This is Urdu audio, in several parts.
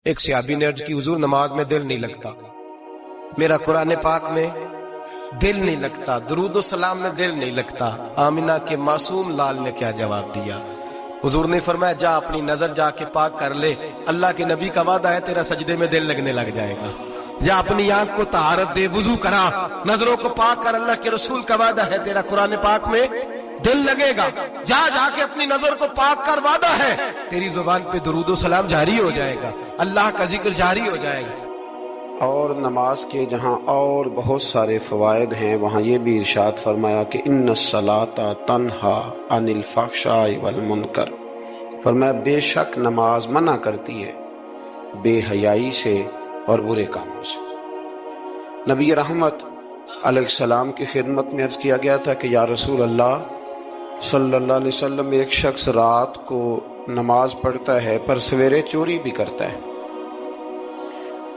ایک صحابی نے عرض کی حضور نماز میں دل نہیں لگتا، میرا قرآن پاک میں دل نہیں لگتا، درود و سلام میں دل نہیں لگتا۔ آمینہ کے معصوم لال نے کیا جواب دیا؟ حضور نے فرمایا جا اپنی نظر جا کے پاک کر لے، اللہ کے نبی کا وعدہ ہے تیرا سجدے میں دل لگنے لگ جائے گا۔ جا اپنی آنکھ کو طہارت دے، وضو کرا، نظروں کو پاک کر، اللہ کے رسول کا وعدہ ہے تیرا قرآن پاک میں دل لگے گا۔ جا کے اپنی نظر کو پاک کر، وعدہ ہے تیری زبان پہ درود و سلام جاری ہو جائے گا، اللہ کا ذکر جاری ہو جائے گا۔ اور نماز کے جہاں اور بہت سارے فوائد ہیں وہاں یہ بھی ارشاد فرمایا کہ ان الصلاۃ تنہا عن الفحشاء والمنکر، فرمایا بے شک نماز منع کرتی ہے بے حیائی سے اور برے کاموں سے۔ نبی رحمت علیہ السلام کی خدمت میں عرض کیا گیا تھا کہ یا رسول اللہ صلی اللہ علیہ وسلم، ایک شخص رات کو نماز پڑھتا ہے پر سویرے چوری بھی کرتا ہے۔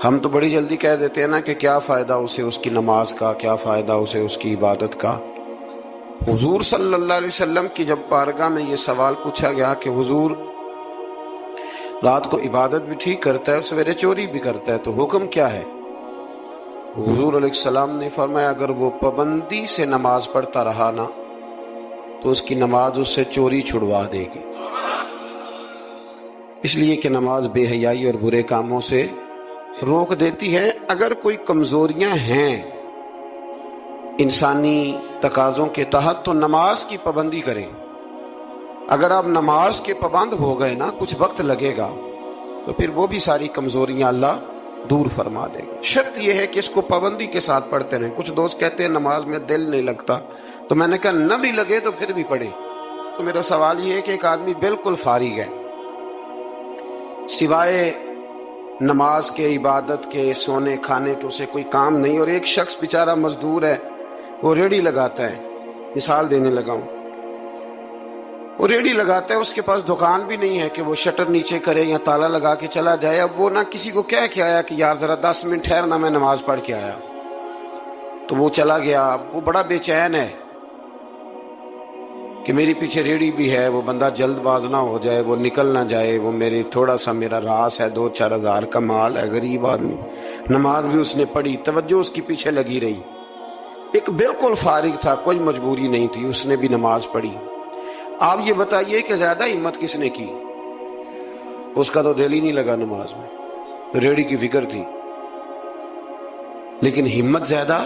ہم تو بڑی جلدی کہہ دیتے ہیں نا کہ کیا فائدہ اسے اس کی نماز کا، کیا فائدہ اسے اس کی عبادت کا۔ حضور صلی اللہ علیہ وسلم کی جب بارگاہ میں یہ سوال پوچھا گیا کہ حضور رات کو عبادت بھی ٹھیک کرتا ہے اور سویرے چوری بھی کرتا ہے تو حکم کیا ہے؟ حضور علیہ السلام نے فرمایا اگر وہ پابندی سے نماز پڑھتا رہا نا تو اس کی نماز اس سے چوری چھڑوا دے گی، اس لیے کہ نماز بے حیائی اور برے کاموں سے روک دیتی ہے۔ اگر کوئی کمزوریاں ہیں انسانی تقاضوں کے تحت تو نماز کی پابندی کریں۔ اگر آپ نماز کے پابند ہو گئے نا، کچھ وقت لگے گا تو پھر وہ بھی ساری کمزوریاں اللہ دور فرما دے گا۔ شرط یہ ہے کہ اس کو پابندی کے ساتھ پڑھتے رہیں۔ کچھ دوست کہتے ہیں نماز میں دل نہیں لگتا، تو میں نے کہا نہ بھی لگے تو پھر بھی پڑھے۔ تو میرا سوال یہ ہے کہ ایک آدمی بالکل فارغ ہے، سوائے نماز کے، عبادت کے، سونے کھانے کے اسے کوئی کام نہیں، اور ایک شخص بیچارہ مزدور ہے، وہ ریڑھی لگاتا ہے، مثال دینے لگا ہوں، وہ ریڑھی لگاتا ہے، اس کے پاس دکان بھی نہیں ہے کہ وہ شٹر نیچے کرے یا تالا لگا کے چلا جائے۔ اب وہ نہ کسی کو کہہ کے آیا کہ یار ذرا 10 منٹ ٹھہرنا میں نماز پڑھ کے آیا، تو وہ چلا گیا۔ اب وہ بڑا بے چین ہے کہ میری پیچھے ریڑھی بھی ہے، وہ بندہ جلد باز نہ ہو جائے، وہ نکل نہ جائے، وہ میری تھوڑا سا میرا راس ہے، 2-4 ہزار کا مال ہے، غریب آدمی۔ نماز بھی اس نے پڑھی، توجہ اس کی پیچھے لگی رہی۔ ایک بالکل فارغ تھا، کوئی مجبوری نہیں تھی، اس نے بھی نماز پڑھی۔ آپ یہ بتائیے کہ زیادہ ہمت کس نے کی؟ اس کا تو دل ہی نہیں لگا نماز میں، ریڑھی کی فکر تھی، لیکن ہمت زیادہ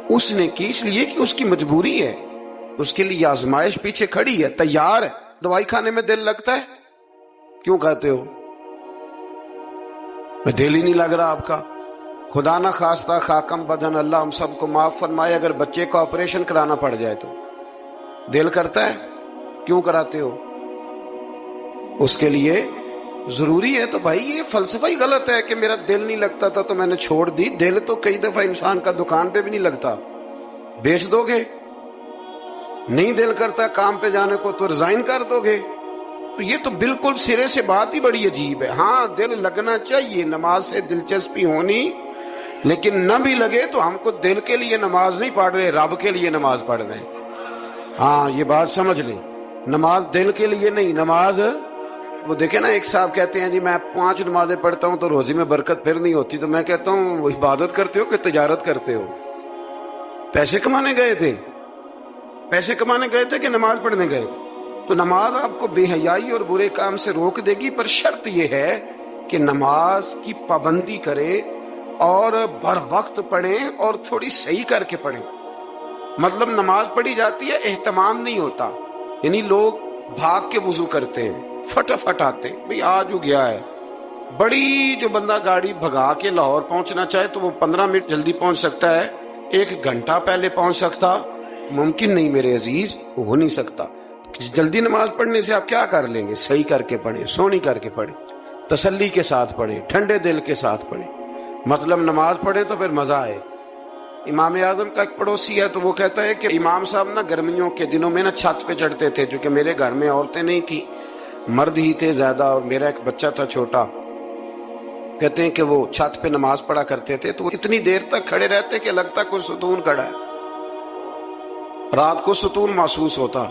اس نے کی، اس لیے کہ اس کی مجبوری ہے، اس کے لیے آزمائش پیچھے کھڑی ہے، تیار ہے۔ دوائی کھانے میں دل لگتا ہے؟ کیوں کہتے ہو میں دل ہی نہیں لگ رہا آپ کا؟ خدا نہ خواستہ خاکم بدن، اللہ ہم سب کو معاف فرمائے، اگر بچے کا آپریشن کرانا پڑ جائے تو دل کرتا ہے؟ کیوں کراتے ہو؟ اس کے لیے ضروری ہے۔ تو بھائی یہ فلسفہ ہی غلط ہے کہ میرا دل نہیں لگتا تھا تو میں نے چھوڑ دی۔ دل تو کئی دفعہ انسان کا دکان پہ بھی نہیں لگتا، بیچ دو گے۔ نہیں دل کرتا کام پہ جانے کو تو ریزائن کر دو گے۔ تو یہ تو بالکل سرے سے بات ہی بڑی عجیب ہے۔ ہاں دل لگنا چاہیے، نماز سے دلچسپی ہونی، لیکن نہ بھی لگے تو ہم کو دل کے لیے نماز نہیں پڑھ رہے، رب کے لیے نماز پڑھ رہے ہیں۔ ہاں یہ بات سمجھ لیں، نماز دل کے لیے نہیں، نماز وہ دیکھیں نا، ایک صاحب کہتے ہیں جی میں 5 نمازیں پڑھتا ہوں تو روزی میں برکت پھر نہیں ہوتی، تو میں کہتا ہوں وہ عبادت کرتے ہو کہ تجارت کرتے ہو؟ پیسے کمانے گئے تھے، پیسے کمانے گئے تھے کہ نماز پڑھنے گئے؟ تو نماز آپ کو بے حیائی اور برے کام سے روک دے گی، پر شرط یہ ہے کہ نماز کی پابندی کریں اور بر وقت پڑھیں اور تھوڑی صحیح کر کے پڑھیں۔ مطلب نماز پڑھی جاتی ہے، اہتمام نہیں ہوتا، یعنی لوگ بھاگ کے وضو کرتے ہیں، فٹافٹ آتے، بھئی آج ہو گیا ہے۔ بڑی جو بندہ گاڑی بھگا کے لاہور پہنچنا چاہے تو وہ 15 منٹ جلدی پہنچ سکتا ہے، 1 گھنٹہ پہلے پہنچ سکتا ممکن نہیں میرے عزیز، ہو نہیں سکتا۔ جلدی نماز پڑھنے سے آپ کیا کر لیں گے؟ صحیح کر کے پڑھیں، سونی کر کے پڑھیں، تسلی کے ساتھ پڑھیں، ٹھنڈے دل کے ساتھ پڑھیں۔ مطلب نماز پڑھیں تو پھر مزہ آئے۔ امام اعظم کا ایک پڑوسی ہے تو وہ کہتا ہے کہ امام صاحب نا گرمیوں کے دنوں میں نا چھت پہ چڑھتے تھے، چونکہ میرے گھر میں عورتیں نہیں تھی، مرد ہی تھے زیادہ، اور میرا ایک بچہ تھا چھوٹا۔ کہتے ہیں کہ وہ چھت پہ نماز پڑھا کرتے تھے تو وہ اتنی دیر تک کھڑے رہتے کہ لگتا کوئی ستون کھڑا ہے، رات کو ستون محسوس ہوتا،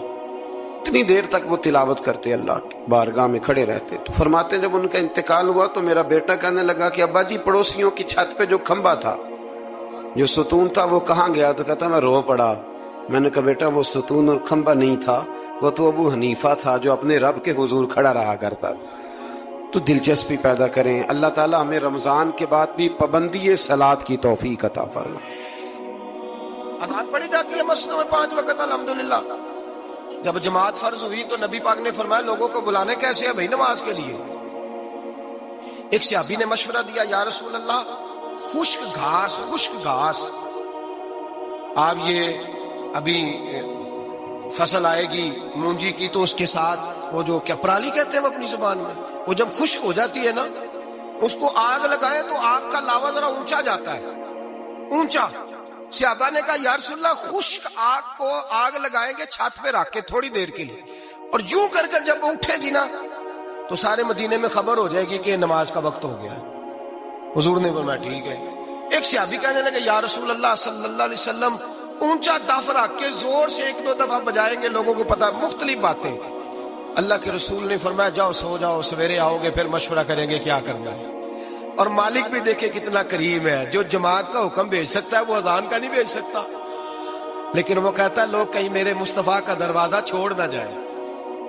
اتنی دیر تک وہ تلاوت کرتے اللہ کی بارگاہ میں کھڑے رہتے. تو فرماتے ہیں جب ان کا انتقال ہوا تو میرا بیٹا کہنے لگا کہ ابا جی پڑوسیوں کی چھت پہ جو کھمبا تھا، جو ستون تھا، وہ کہاں گیا؟ تو کہتا میں رو پڑا. میں نے کہا بیٹا وہ ستون اور کھمبا نہیں تھا، وہ تو ابو حنیفہ تھا جو اپنے رب کے حضور کھڑا رہا کرتا. تو دلچسپی پیدا کریں. اللہ تعالیٰ ہمیں رمضان کے بعد بھی پابندی صلاۃ کی توفیق عطا فرمائے. اذان پڑھی جاتی ہے مسجدوں میں 5 وقت الحمدللہ. جب جماعت فرض ہوئی تو نبی پاک نے فرمایا لوگوں کو بلانے کیسے ہے بھائی نماز کے لیے. ایک صحابی نے مشورہ دیا یا رسول اللہ خشک گھاس آپ یہ ابھی فصل آئے گی مونجی کی تو اس کے ساتھ وہ جو کیا پرالی کہتے ہیں وہ اپنی زبان میں، وہ جب خشک ہو جاتی ہے نا اس کو آگ لگائیں تو آگ کا لاوا ذرا اونچا جاتا ہے، اونچا. صحابہ نے کہا یا رسول اللہ خشک آگ کو آگ لگائیں گے چھت پہ رکھ کے تھوڑی دیر کے لیے، اور یوں کر کر جب وہ اٹھے گی نا تو سارے مدینے میں خبر ہو جائے گی کہ نماز کا وقت ہو گیا. حضور نے فرمایا ٹھیک ہے. ایک صحابی کہنے لگے یا رسول اللہ صلی اللہ علیہ وسلم اونچا دف رکھ کے زور سے 1-2 دفعہ بجائیں گے لوگوں کو پتا، مختلف باتیں. اللہ کے رسول نے فرمایا جاؤ سو جاؤ، سویرے آؤ گے پھر مشورہ کریں گے کیا کرنا ہے. اور مالک بھی دیکھے کتنا کریم ہے، جو جماعت کا حکم بھیج سکتا ہے وہ اذان کا نہیں بھیج سکتا. لیکن وہ کہتا ہے لوگ کہیں میرے مصطفیٰ کا دروازہ چھوڑ نہ جائے.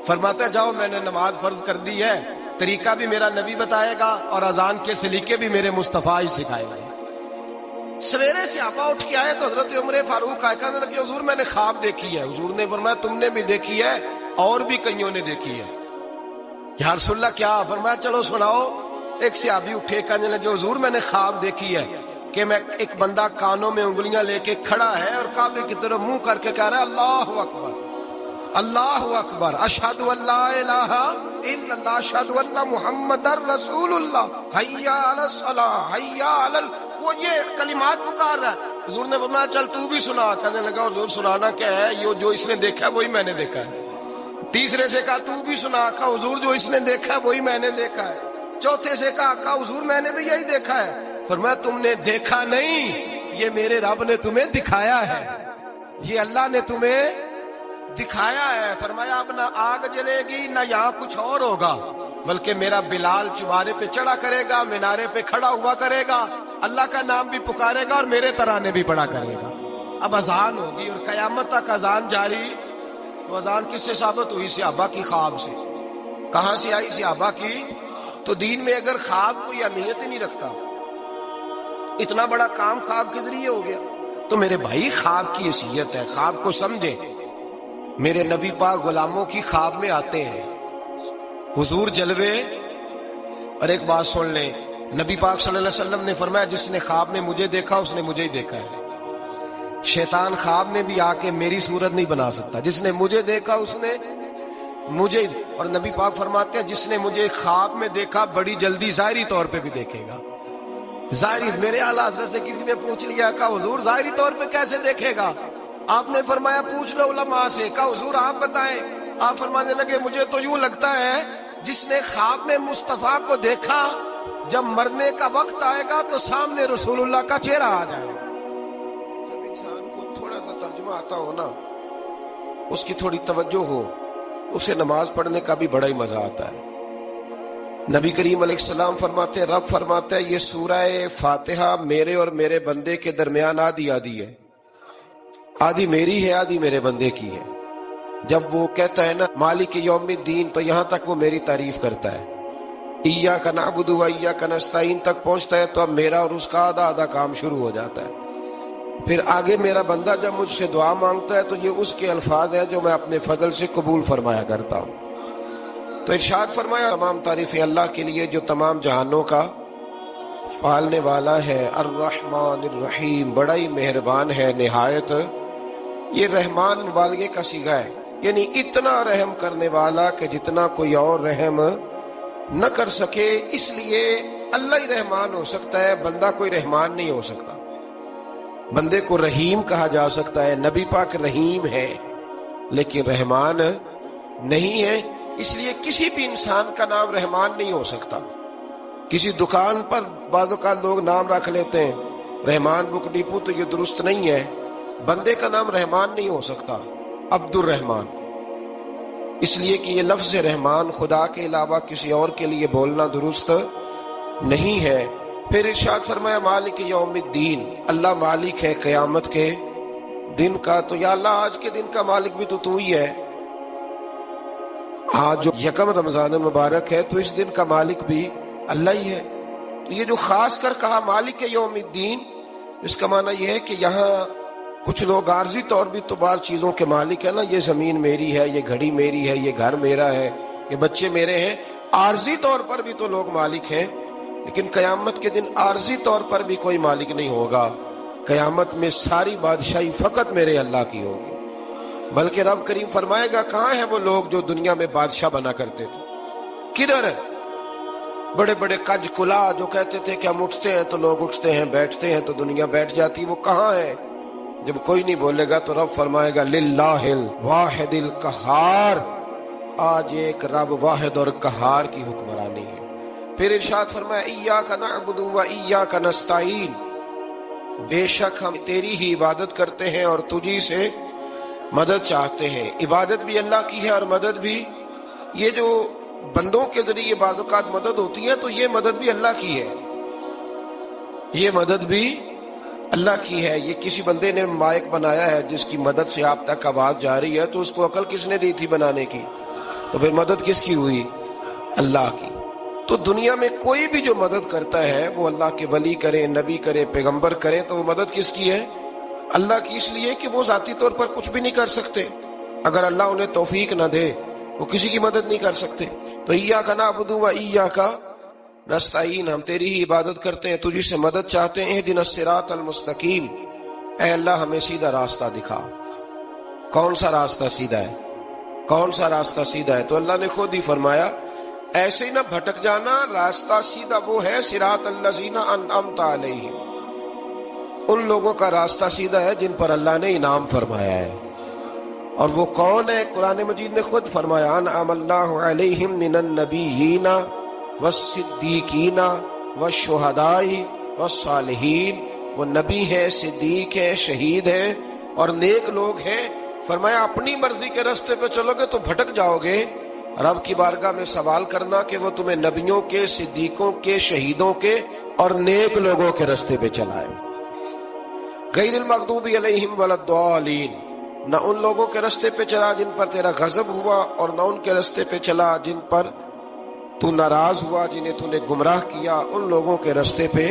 فرماتا ہے جاؤ میں نے نماز فرض کر دی ہے، طریقہ بھی میرا نبی بتائے گا اور اذان کے سلیقے بھی میرے مصطفیٰ ہی سکھائے گا. سویرے صحابہ اٹھ کے آئے تو حضرت عمر فاروق کہنے لگے حضور میں نے خواب دیکھی ہے. حضور نے فرمایا تم نے بھی دیکھی ہے اور بھی کئیوں نے دیکھی ہے. یا رسول اللہ کیا؟ فرمایا چلو سناؤ. ایک صحابی اٹھے کہنے لگے حضور میں نے خواب دیکھی ہے کہ میں ایک بندہ کانوں میں انگلیاں لے کے کھڑا ہے اور کعبے کی طرف منہ کر کے کہہ رہا ہے اللہ اکبر اللہ اکبر اشہد ان لا الہ الا اللہ اشہد ان محمد رسول اللہ حی علی الصلاۃ حی علی وہ یہ کلمات پکار رہا ہے. حضور نے فرمایا چل تو بھی سنا. کہنے لگا حضور سنانا کیا ہے؟ یہ جو اس نے دیکھا ہے وہی میں نے دیکھا ہے. تیسرے سے کہا تو بھی سنا. کہا حضور جو اس نے دیکھا ہے وہی میں نے دیکھا ہے. چوتھے سے کہا حضور میں نے بھی یہی دیکھا ہے. فرمایا تم نے دیکھا نہیں، یہ میرے رب نے تمہیں دکھایا ہے، یہ اللہ نے تمہیں دکھایا ہے. فرمایا اب نہ آگ جلے گی نہ یہاں کچھ اور ہوگا، بلکہ میرا بلال چبارے پہ چڑھا کرے گا، مینارے پہ کھڑا ہوا کرے گا، اللہ کا نام بھی پکارے گا اور میرے ترانے بھی پڑھا کرے گا. اب اذان ہوگی اور قیامت تک اذان جاری. تو اذان کس سے ثابت ہوئی؟ صحابہ کی خواب سے. کہاں سے آئی؟ صحابہ کی. تو دین میں اگر خواب کوئی اہمیت ہی نہیں رکھتا، اتنا بڑا کام خواب کے ذریعے ہو گیا، تو میرے بھائی خواب کی حیثیت ہے، خواب کو سمجھیں. میرے نبی پاک غلاموں کی خواب میں آتے ہیں، حضور جلوے. اور ایک بات سن لیں، نبی پاک صلی اللہ علیہ وسلم نے فرمایا جس نے خواب میں مجھے دیکھا اس نے مجھے ہی دیکھا ہے. شیطان خواب میں بھی آ کے میری صورت نہیں بنا سکتا، جس نے مجھے دیکھا اس نے مجھے. اور نبی پاک فرماتے ہیں جس نے مجھے خواب میں دیکھا بڑی جلدی ظاہری طور پہ بھی دیکھے گا. ظاہری میرے اعلیٰ حضرت سے کسی نے پوچھ لیا کہ حضور ظاہری طور پہ کیسے دیکھے گا؟ آپ نے فرمایا پوچھ لو علماء سے. کہا حضور آپ بتائیں. آپ فرمانے لگے مجھے تو یوں لگتا ہے جس نے خواب میں مصطفیٰ کو دیکھا جب مرنے کا وقت آئے گا تو سامنے رسول اللہ کا چہرہ آ جائے گا. جب انسان کو تھوڑا سا ترجمہ آتا ہو نا، اس کی تھوڑی توجہ ہو، اسے نماز پڑھنے کا بھی بڑا ہی مزہ آتا ہے. نبی کریم علیہ السلام فرماتے ہیں، رب فرماتا ہے یہ سورہ فاتحہ میرے اور میرے بندے کے درمیان آدھی آدھی ہے، آدھی میری ہے آدھی میرے بندے کی ہے. جب وہ کہتا ہے نا مالک یوم الدین تو یہاں تک وہ میری تعریف کرتا ہے. ایاک نعبد و ایاک نستعین تک پہنچتا ہے تو اب میرا اور اس کا آدھا آدھا کام شروع ہو جاتا ہے. پھر آگے میرا بندہ جب مجھ سے دعا مانگتا ہے تو یہ اس کے الفاظ ہیں جو میں اپنے فضل سے قبول فرمایا کرتا ہوں. تو ارشاد فرمایا تمام تعریفیں اللہ کے لیے جو تمام جہانوں کا پالنے والا ہے. الرحمن الرحیم، بڑا ہی مہربان ہے نہایت. یہ رحمان مبالغے کا صیغہ ہے، یعنی اتنا رحم کرنے والا کہ جتنا کوئی اور رحم نہ کر سکے. اس لیے اللہ ہی رحمان ہو سکتا ہے، بندہ کوئی رحمان نہیں ہو سکتا. بندے کو رحیم کہا جا سکتا ہے، نبی پاک رحیم ہے لیکن رحمان نہیں ہے. اس لیے کسی بھی انسان کا نام رحمان نہیں ہو سکتا. کسی دکان پر بعض اوقات لوگ نام رکھ لیتے ہیں رحمان بک ڈپو، تو یہ درست نہیں ہے. بندے کا نام رحمان نہیں ہو سکتا. عبد الرحمان، اس لیے کہ یہ لفظ رحمان خدا کے علاوہ کسی اور کے لیے بولنا درست نہیں ہے۔ پھر ارشاد فرمایا مالک یوم الدین، اللہ مالک ہے قیامت کے دن کا۔ تو یا اللہ آج کے دن کا مالک بھی تو ہی ہے، آج جو یکم رمضان مبارک ہے تو اس دن کا مالک بھی اللہ ہی ہے۔ تو یہ جو خاص کر کہا مالک یوم الدین، اس کا معنی یہ ہے کہ یہاں کچھ لوگ عارضی طور بھی تو بعض چیزوں کے مالک ہیں نا، یہ زمین میری ہے، یہ گھڑی میری ہے، یہ گھر میرا ہے، یہ بچے میرے ہیں، عارضی طور پر بھی تو لوگ مالک ہیں۔ لیکن قیامت کے دن عارضی طور پر بھی کوئی مالک نہیں ہوگا، قیامت میں ساری بادشاہی فقط میرے اللہ کی ہوگی۔ بلکہ رب کریم فرمائے گا کہاں ہیں وہ لوگ جو دنیا میں بادشاہ بنا کرتے تھے، کدھر ہے؟ بڑے بڑے کج کلا جو کہتے تھے کہ ہم اٹھتے ہیں تو لوگ اٹھتے ہیں، بیٹھتے ہیں تو دنیا بیٹھ جاتی، وہ کہاں ہے؟ جب کوئی نہیں بولے گا تو رب فرمائے گا للہ الواحد القہار، آج ایک رب واحد اور قہار کی حکمرانی ہے۔ پھر ارشاد فرمایا ایاک نعبد و ایاک نستعین، بے شک ہم تیری ہی عبادت کرتے ہیں اور تجھی سے مدد چاہتے ہیں۔ عبادت بھی اللہ کی ہے اور مدد بھی، یہ جو بندوں کے ذریعے بعض اوقات مدد ہوتی ہے تو یہ مدد بھی اللہ کی ہے، یہ مدد بھی اللہ کی ہے۔ یہ کسی بندے نے مائک بنایا ہے جس کی مدد سے آپ تک آواز جا رہی ہے، تو اس کو عقل کس نے دی تھی بنانے کی؟ تو پھر مدد کس کی ہوئی؟ اللہ کی۔ تو دنیا میں کوئی بھی جو مدد کرتا ہے وہ اللہ کے ولی کریں، نبی کرے، پیغمبر کریں، تو وہ مدد کس کی ہے؟ اللہ کی، اس لیے کہ وہ ذاتی طور پر کچھ بھی نہیں کر سکتے، اگر اللہ انہیں توفیق نہ دے وہ کسی کی مدد نہیں کر سکتے۔ تو ایاک نعبد و ایاک نستعین، ہم تیری ہی عبادت کرتے ہیں، تجھی سے مدد چاہتے ہیں۔ اہدنا الصراط المستقیم، اے اللہ ہمیں سیدھا راستہ دکھا۔ کون سا راستہ سیدھا ہے؟ کون سا راستہ سیدھا ہے؟ تو اللہ نے خود ہی فرمایا ایسے ہی نہ بھٹک جانا، راستہ سیدھا وہ ہے صراط الذین انعمت علیہم، ان لوگوں کا راستہ سیدھا ہے جن پر اللہ نے انعام فرمایا ہے۔ اور وہ کون ہے؟ قرآن مجید نے خود فرمایا انعم اللہ علیہم من النبیین والصدیقین والشہداء والصالحین، وہ نبی ہیں، صدیق ہیں، شہید ہیں اور نیک لوگ ہیں۔ فرمایا اپنی مرضی کے راستے پہ چلو گے تو بھٹک جاؤ گے، رب کی بارگاہ میں سوال کرنا کہ وہ تمہیں نبیوں کے، صدیقوں کے، شہیدوں کے اور نیک لوگوں کے راستے پہ چلائے۔ غیر المغضوب علیہم ولا الضالین، نہ ان لوگوں کے راستے پہ چلا جن پر تیرا غضب ہوا، اور نہ ان کے راستے پہ چلا جن پر تو ناراض ہوا، جنہیں تو نے گمراہ کیا، ان لوگوں کے راستے پہ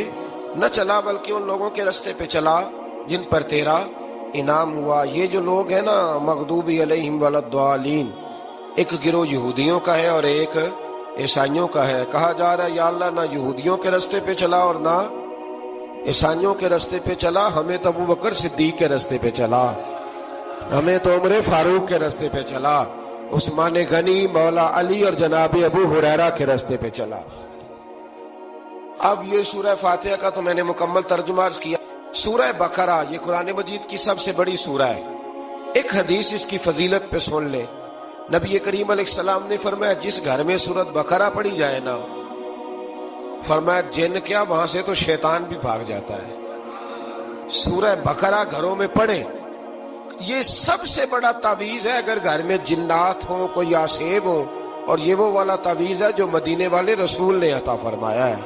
نہ چلا، بلکہ ان لوگوں کے راستے پہ چلا جن پر تیرا انعام ہوا۔ یہ جو لوگ ہیں نا مغضوب علیہم ولا الضالین، ایک گروہ یہودیوں کا ہے اور ایک عیسائیوں کا ہے۔ کہا جا رہا ہے یا اللہ نہ یہودیوں کے راستے پہ چلا اور نہ عیسائیوں کے راستے پہ چلا، ہمیں تو ابو بکر صدیق کے راستے پہ چلا، ہمیں تو عمر فاروق کے راستے پہ چلا، عثمان غنی، مولا علی اور جناب ابو ہریرہ کے راستے پہ چلا۔ اب یہ سورہ فاتحہ کا تو میں نے مکمل ترجمہ عرض کیا۔ سورہ بقرہ یہ قرآن مجید کی سب سے بڑی سورہ ہے۔ ایک حدیث اس کی فضیلت پہ سن لیں۔ نبی کریم علیہ السلام نے فرمایا جس گھر میں سورۃ بقرہ پڑھی جائے نا، فرمایا جن کیا وہاں سے تو شیطان بھی بھاگ جاتا ہے۔ سورہ بقرہ گھروں میں پڑھیں، یہ سب سے بڑا تعویذ ہے۔ اگر گھر میں جنات ہوں، کوئی آسیب ہو، اور یہ وہ والا تعویذ ہے جو مدینے والے رسول نے عطا فرمایا ہے۔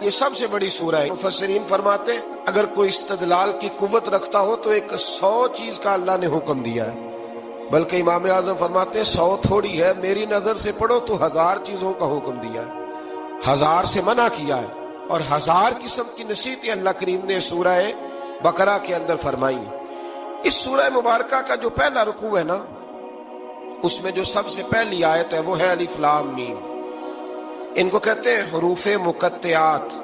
یہ سب سے بڑی سورہ ہے۔ مفسرین فرماتے ہیں اگر کوئی استدلال کی قوت رکھتا ہو تو ایک 100 چیز کا اللہ نے حکم دیا ہے، بلکہ امام اعظم فرماتے ہیں 100 تھوڑی ہے، میری نظر سے پڑھو تو 1000 چیزوں کا حکم دیا ہے، 1000 سے منع کیا ہے، اور 1000 قسم کی نصیحتیں اللہ کریم نے سورہ بقرہ کے اندر فرمائی ہیں۔ اس سورہ مبارکہ کا جو پہلا رکوع ہے نا، اس میں جو سب سے پہلی آیت ہے وہ ہے الف لام میم۔ ان کو کہتے ہیں حروف مقطعات۔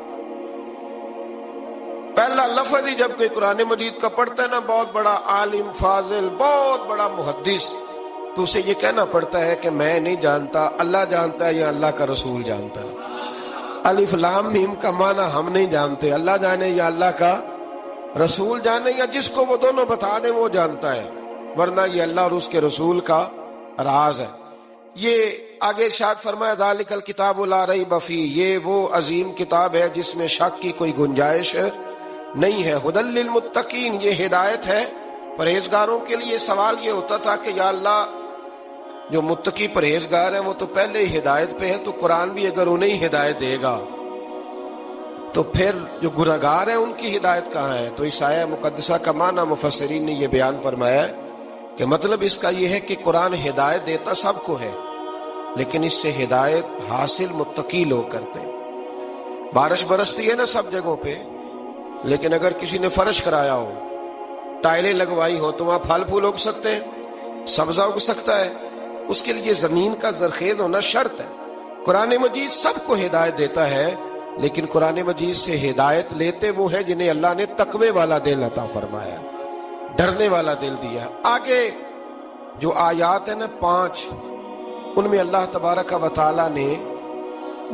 پہلا لفظ ہی جب کوئی قرآن مجید کا پڑھتا ہے نا، بہت بڑا عالم فاضل، بہت بڑا محدث، تو اسے یہ کہنا پڑتا ہے کہ میں نہیں جانتا، اللہ جانتا ہے یا اللہ کا رسول جانتا ہے۔ الف لام میم کا معنی ہم نہیں جانتے، اللہ جانے یا اللہ کا رسول جانے، یا جس کو وہ دونوں بتا دیں وہ جانتا ہے، ورنہ یہ اللہ اور اس کے رسول کا راز ہے۔ یہ آگے ارشاد فرمایا ذالک الکتاب لا ریب فیہ، یہ وہ عظیم کتاب ہے جس میں شک کی کوئی گنجائش نہیں ہے۔ ھدی للمتقین، یہ ہدایت ہے پرہیزگاروں کے لیے۔ سوال یہ ہوتا تھا کہ یا اللہ جو متقی پرہیزگار ہیں وہ تو پہلے ہی ہدایت پہ ہیں، تو قرآن بھی اگر انہیں ہی ہدایت دے گا تو پھر جو گناہگار ہیں ان کی ہدایت کہاں ہے؟ تو اس آیہ مقدسہ کا معنی مفسرین نے یہ بیان فرمایا ہے کہ مطلب اس کا یہ ہے کہ قرآن ہدایت دیتا سب کو ہے، لیکن اس سے ہدایت حاصل متقی لوگ کرتے ہیں۔ بارش برستی ہے نا سب جگہوں پہ، لیکن اگر کسی نے فرش کرایا ہو، ٹائلیں لگوائی ہو، تو وہاں پھل پھول اگ سکتے ہیں، سبزہ اگ سکتا ہے، اس کے لیے زمین کا زرخیز ہونا شرط ہے۔ قرآن مجید سب کو ہدایت دیتا ہے، لیکن قرآن مجید سے ہدایت لیتے وہ ہے جنہیں اللہ نے تقوی والا دل عطا فرمایا، ڈرنے والا دل دیا۔ آگے جو آیات ہیں نا 5، ان میں اللہ تبارک و تعالی نے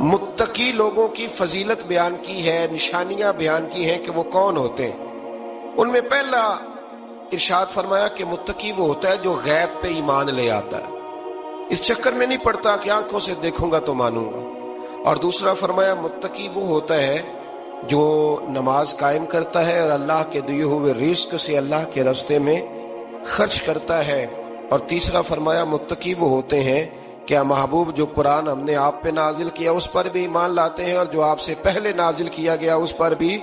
متقی لوگوں کی فضیلت بیان کی ہے، نشانیاں بیان کی ہیں کہ وہ کون ہوتے ہیں۔ ان میں پہلا ارشاد فرمایا کہ متقی وہ ہوتا ہے جو غیب پہ ایمان لے آتا ہے، اس چکر میں نہیں پڑتا کہ آنکھوں سے دیکھوں گا تو مانوں گا۔ اور دوسرا فرمایا متقی وہ ہوتا ہے جو نماز قائم کرتا ہے اور اللہ کے دیے ہوئے رزق سے اللہ کے راستے میں خرچ کرتا ہے۔ اور تیسرا فرمایا متقی وہ ہوتے ہیں کیا محبوب جو قرآن ہم نے آپ پہ نازل کیا اس پر بھی ایمان لاتے ہیں، اور جو آپ سے پہلے نازل کیا گیا اس پر بھی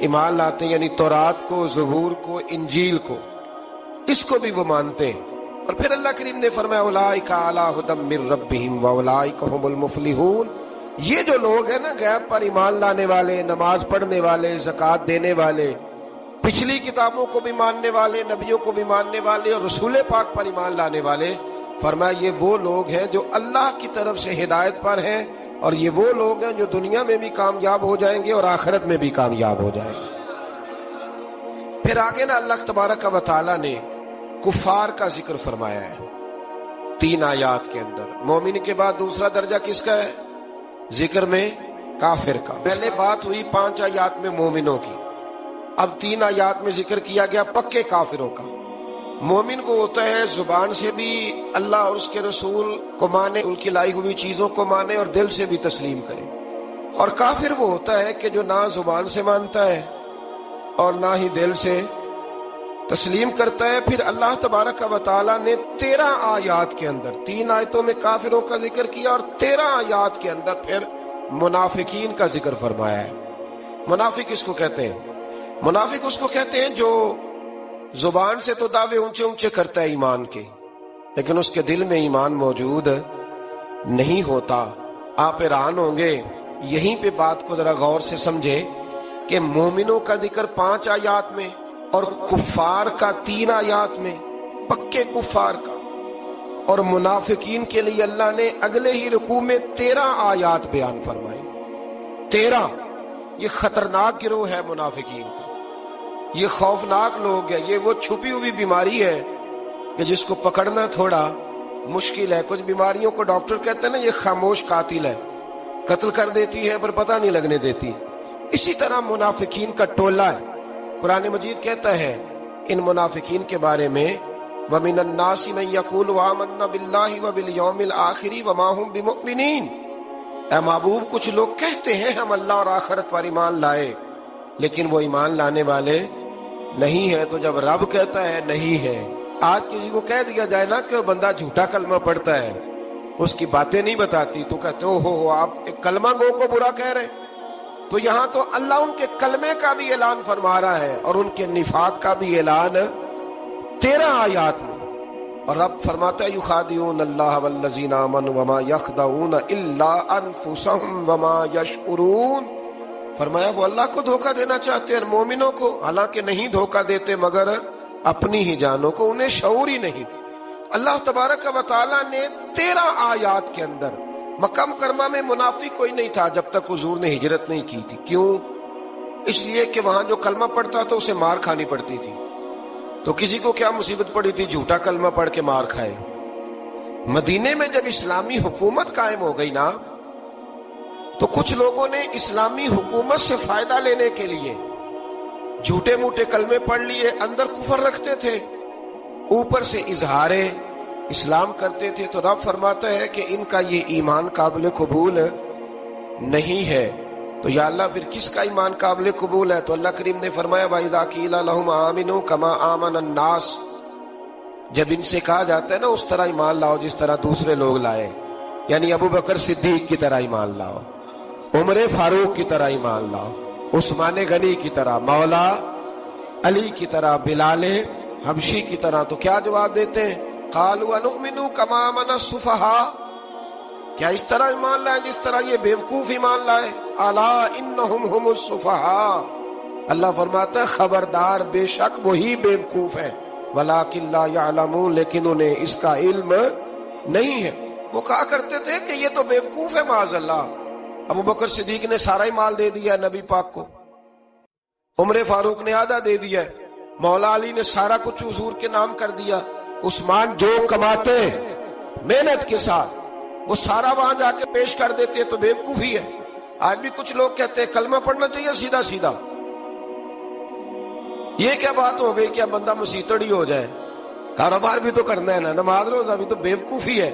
ایمان لاتے ہیں، یعنی تورات کو، زبور کو، انجیل کو، اس کو بھی وہ مانتے ہیں۔ اور پھر اللہ کریم نے فرمایا اولئک علی ھدی من ربہم واولئک ھم المفلحون، یہ جو لوگ ہیں نا غیب پر ایمان لانے والے، نماز پڑھنے والے، زکوٰۃ دینے والے، پچھلی کتابوں کو بھی ماننے والے، نبیوں کو بھی ماننے والے، اور رسول پاک پر ایمان لانے والے، فرمایا یہ وہ لوگ ہیں جو اللہ کی طرف سے ہدایت پر ہیں، اور یہ وہ لوگ ہیں جو دنیا میں بھی کامیاب ہو جائیں گے اور آخرت میں بھی کامیاب ہو جائیں گے۔ پھر آگے نا اللہ تبارک و تعالی نے کفار کا ذکر فرمایا ہے 3 آیات کے اندر۔ مومن کے بعد دوسرا درجہ کس کا ہے ذکر میں؟ کافر کا۔ پہلے بات ہوئی 5 آیات میں مومنوں کی، اب 3 آیات میں ذکر کیا گیا پکے کافروں کا۔ مومن وہ ہوتا ہے زبان سے بھی اللہ اور اس کے رسول کو مانے، ان کی لائی ہوئی چیزوں کو مانے اور دل سے بھی تسلیم کرے، اور کافر وہ ہوتا ہے کہ جو نہ زبان سے مانتا ہے اور نہ ہی دل سے تسلیم کرتا ہے۔ پھر اللہ تبارک و تعالی نے 13 آیات کے اندر، 3 آیتوں میں کافروں کا ذکر کیا اور 13 آیات کے اندر پھر منافقین کا ذکر فرمایا ہے۔ منافق اس کو کہتے ہیں، منافق اس کو کہتے ہیں جو زبان سے تو دعوے اونچے اونچے کرتا ہے ایمان کے، لیکن اس کے دل میں ایمان موجود نہیں ہوتا۔ آپ حیران ہوں گے، یہیں پہ بات کو ذرا غور سے سمجھے کہ مومنوں کا ذکر 5 آیات میں اور کفار کا 3 آیات میں، پکے کفار کا، اور منافقین کے لیے اللہ نے اگلے ہی رکوع میں 13 آیات بیان فرمائی۔ 13، یہ خطرناک گروہ ہے منافقین کا، یہ خوفناک لوگ ہیں، یہ وہ چھپی ہوئی بیماری ہے کہ جس کو پکڑنا تھوڑا مشکل ہے۔ کچھ بیماریوں کو ڈاکٹر کہتے ہیں نا یہ خاموش قاتل ہے، قتل کر دیتی ہے پر پتہ نہیں لگنے دیتی، اسی طرح منافقین کا ٹولہ ہے۔ قرآن مجید کہتا ہے ان منافقین کے بارے میں وَمِنَ النَّاسِ مَن يَقُولُ آمَنَّا بِاللَّهِ وَبِالْيَوْمِ الْآخِرِ وَمَا هُمْ بِمُؤْمِنِينَ، اے محبوب کچھ لوگ کہتے ہیں ہم اللہ اور آخرت پر ایمان لائے، لیکن وہ ایمان لانے والے نہیں ہے۔ تو جب رب کہتا ہے نہیں ہے، آج کسی کو کہہ دیا جائے نا کہ وہ بندہ جھوٹا کلمہ پڑھتا ہے، اس کی باتیں نہیں بتاتی، تو کہتے ہو آپ ایک کلمہ گو کو برا کہہ رہے ہیں۔ تو یہاں تو اللہ ان کے کلمے کا بھی اعلان فرما رہا ہے اور ان کے نفاق کا بھی اعلان 13 آیات میں، اور رب فرماتا ہے یخادعون اللہ والذین آمنوا وما یخدعون الا انفسهم وما یشعرون، فرمایا وہ اللہ کو دھوکہ دینا چاہتے ہیں مومنوں کو، حالانکہ نہیں دھوکہ دیتے مگر اپنی ہی جانوں کو، انہیں شعور ہی نہیں۔ اللہ تبارک و تعالی نے 13 آیات کے اندر مکہ مکرمہ میں منافق کوئی نہیں تھا جب تک حضور نے ہجرت نہیں کی تھی۔ کیوں؟ اس لیے کہ وہاں جو کلمہ پڑھتا تھا اسے مار کھانی پڑتی تھی۔ تو کسی کو کیا مصیبت پڑی تھی جھوٹا کلمہ پڑھ کے مار کھائے؟ مدینے میں جب اسلامی حکومت قائم ہو گئی نا، تو کچھ لوگوں نے اسلامی حکومت سے فائدہ لینے کے لیے جھوٹے موٹے کلمے پڑھ لیے، اندر کفر رکھتے تھے، اوپر سے اظہار اسلام کرتے تھے۔ تو رب فرماتا ہے کہ ان کا یہ ایمان قابل قبول نہیں ہے۔ تو یا اللہ پھر کس کا ایمان قابل قبول ہے؟ تو اللہ کریم نے فرمایا وَإِذَا قِيلَ لَهُمْ آمِنُوا كَمَا آمَنَ النَّاسُ، جب ان سے کہا جاتا ہے نا اس طرح ایمان لاؤ جس طرح دوسرے لوگ لائے، یعنی ابو بکر صدیق کی طرح ایمان لاؤ، عمر فاروق کی طرح ایمان لاؤ، عثمان غنی کی طرح، مولا علی کی طرح، بلال حبشی کی طرح، تو کیا جواب دیتے ہیں؟ قالوا انؤمن کما آمن السفہاء، کیا اس طرح ایمان لائے جس طرح یہ بیوقوف ایمان لائے؟ الا انہم هم السفہاء، اللہ فرماتا ہے خبردار بے شک وہی بیوقوف ہے، ولکن لا یعلمون، لیکن انہیں اس کا علم نہیں ہے۔ وہ کہا کرتے تھے کہ یہ تو بیوقوف ہے معاذ اللہ۔ ابو بکر صدیق نے سارا ہی مال دے دیا نبی پاک کو، عمر فاروق نے آدھا دے دیا، مولا علی نے سارا کچھ حضور کے نام کر دیا، عثمان جو کماتے محنت کے ساتھ وہ سارا وہاں جا کے پیش کر دیتے، تو بیوقوفی ہے۔ آج بھی کچھ لوگ کہتے ہیں کلمہ پڑھنا چاہیے سیدھا سیدھا، یہ کیا بات ہو گئی، کیا بندہ مسیتڑی ہو جائے؟ کاروبار بھی تو کرنا ہے نا، نماز روزہ بھی، تو بیوقوفی ہے۔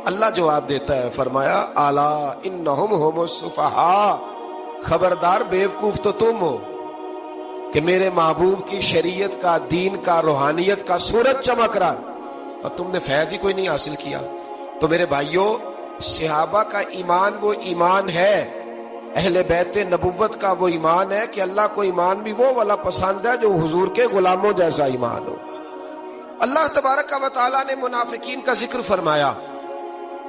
اللہ جواب دیتا ہے، فرمایا الا انہم هم السفہاء، خبردار بیوقوف تو تم ہو کہ میرے محبوب کی شریعت کا، دین کا، روحانیت کا سورج چمک رہا اور تم نے فیض ہی کوئی نہیں حاصل کیا۔ تو میرے بھائیوں، صحابہ کا ایمان وہ ایمان ہے، اہل بیت نبوت کا وہ ایمان ہے کہ اللہ کو ایمان بھی وہ والا پسند ہے جو حضور کے غلاموں جیسا ایمان ہو۔ اللہ تبارک و تعالیٰ نے منافقین کا ذکر فرمایا،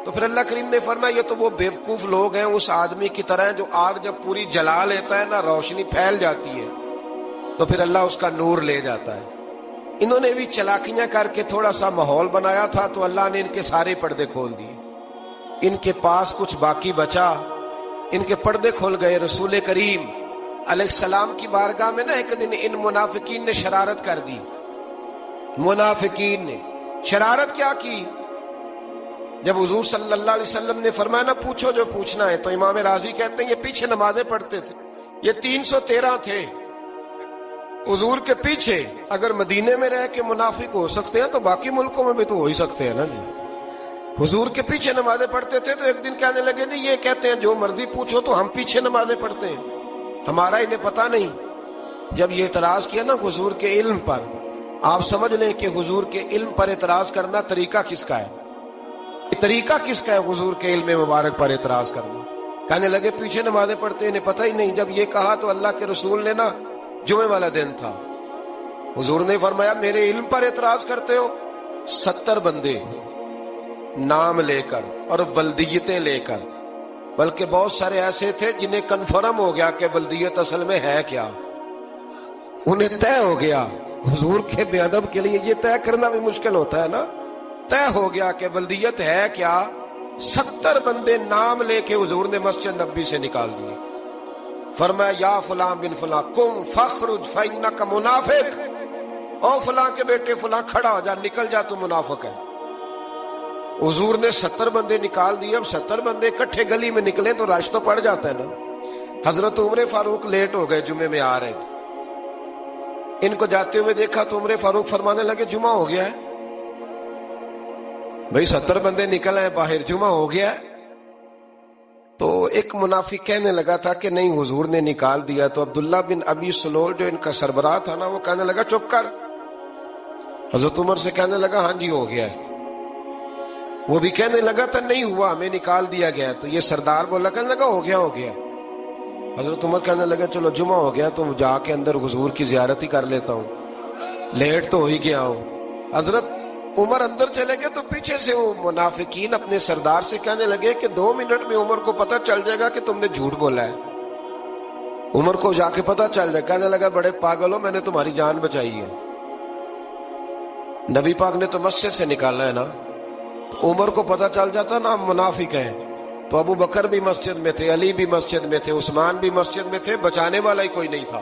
تو پھر اللہ کریم نے فرمایا یہ تو وہ بیوقوف لوگ ہیں اس آدمی کی طرح جو آگ جب پوری جلا لیتا ہے نا، روشنی پھیل جاتی ہے تو پھر اللہ اس کا نور لے جاتا ہے۔ انہوں نے بھی چلاکیاں کر کے تھوڑا سا ماحول بنایا تھا تو اللہ نے ان کے سارے پردے کھول دیے، ان کے پاس کچھ باقی بچا، ان کے پردے کھول گئے۔ رسول کریم علیہ السلام کی بارگاہ میں نا ایک دن ان منافقین نے شرارت کر دی۔ منافقین نے شرارت کیا کی؟ جب حضور صلی اللہ علیہ وسلم نے فرمایا نا پوچھو جو پوچھنا ہے، تو امام راضی کہتے ہیں یہ پیچھے نمازیں پڑھتے تھے، یہ 313 تھے حضور کے پیچھے۔ اگر مدینے میں رہ کے منافق ہو سکتے ہیں تو باقی ملکوں میں بھی تو ہو ہی سکتے ہیں نا جی۔ حضور کے پیچھے نمازیں پڑھتے تھے، تو ایک دن کہنے لگے نہیں یہ کہتے ہیں جو مرضی پوچھو تو ہم پیچھے نمازیں پڑھتے ہیں، ہمارا انہیں پتہ نہیں۔ جب یہ اعتراض کیا نا حضور کے علم پر، آپ سمجھ لیں کہ حضور کے علم پر اعتراض کرنا طریقہ کس کا ہے، طریقہ کس کا ہے حضور کے علم مبارک پر اعتراض کرنا؟ کہنے لگے پیچھے نمازیں پڑھتے انہیں پتہ ہی نہیں۔ جب یہ کہا تو اللہ کے رسول نے نا، جمعے والا دن تھا، حضور نے فرمایا میرے علم پر اعتراض کرتے ہو؟ 70 بندے نام لے کر اور ولدیتیں لے کر، بلکہ بہت سارے ایسے تھے جنہیں کنفرم ہو گیا کہ ولدیت اصل میں ہے کیا، انہیں طے ہو گیا۔ حضور کے بے ادب کے لیے یہ طے کرنا بھی مشکل ہوتا ہے نا، طے ہو گیا کہ ولدیت ہے کیا۔ 70 بندے نام لے کے حضور نے مسجد نبوی سے نکال دیے، فرمایا یا فلاں بن فلاں قم فاخرج فانک منافق، او فلاں کے بیٹے فلاں کھڑا ہو جا، نکل جا، تو منافق ہے۔ حضور نے 70 بندے نکال دیے۔ اب 70 بندے اکٹھے گلی میں نکلے تو رش تو پڑ جاتا ہے نا۔ حضرت عمر فاروق لیٹ ہو گئے، جمعے میں آ رہے تھے، ان کو جاتے ہوئے دیکھا تو عمر فاروق فرمانے لگے جمعہ ہو گیا ہے بھئی، 70 بندے نکل آئے باہر، جمعہ ہو گیا ہے۔ تو ایک منافق کہنے لگا تھا کہ نہیں حضور نے نکال دیا، تو عبداللہ بن ابی سلول جو ان کا سربراہ تھا نا، وہ کہنے لگا چپ کر۔ حضرت عمر سے کہنے لگا ہاں جی ہو گیا ہے۔ وہ بھی کہنے لگا تھا نہیں ہوا، ہمیں نکال دیا گیا۔ تو یہ سردار بولا، کہنے لگا ہو گیا ہو گیا۔ حضرت عمر کہنے لگا چلو جمعہ ہو گیا تو جا کے اندر حضور کی زیارت ہی کر لیتا ہوں، لیٹ تو ہو ہی گیا ہوں۔ حضرت عمر اندر چلے گئے تو پیچھے سے وہ منافقین اپنے سردار سے کہنے لگے کہ 2 منٹ میں عمر کو پتہ چل جائے گا کہ تم نے جھوٹ بولا ہے۔ عمر کو جا کے پتہ چل جائے، کہنے لگا بڑے پاگل ہو، میں نے تمہاری جان بچائی ہے، نبی پاک نے تو مسجد سے نکالنا ہے نا۔ تو عمر کو پتہ چل جاتا نا ہم منافق ہیں، تو ابو بکر بھی مسجد میں تھے، علی بھی مسجد میں تھے، عثمان بھی مسجد میں تھے، بچانے والا ہی کوئی نہیں تھا۔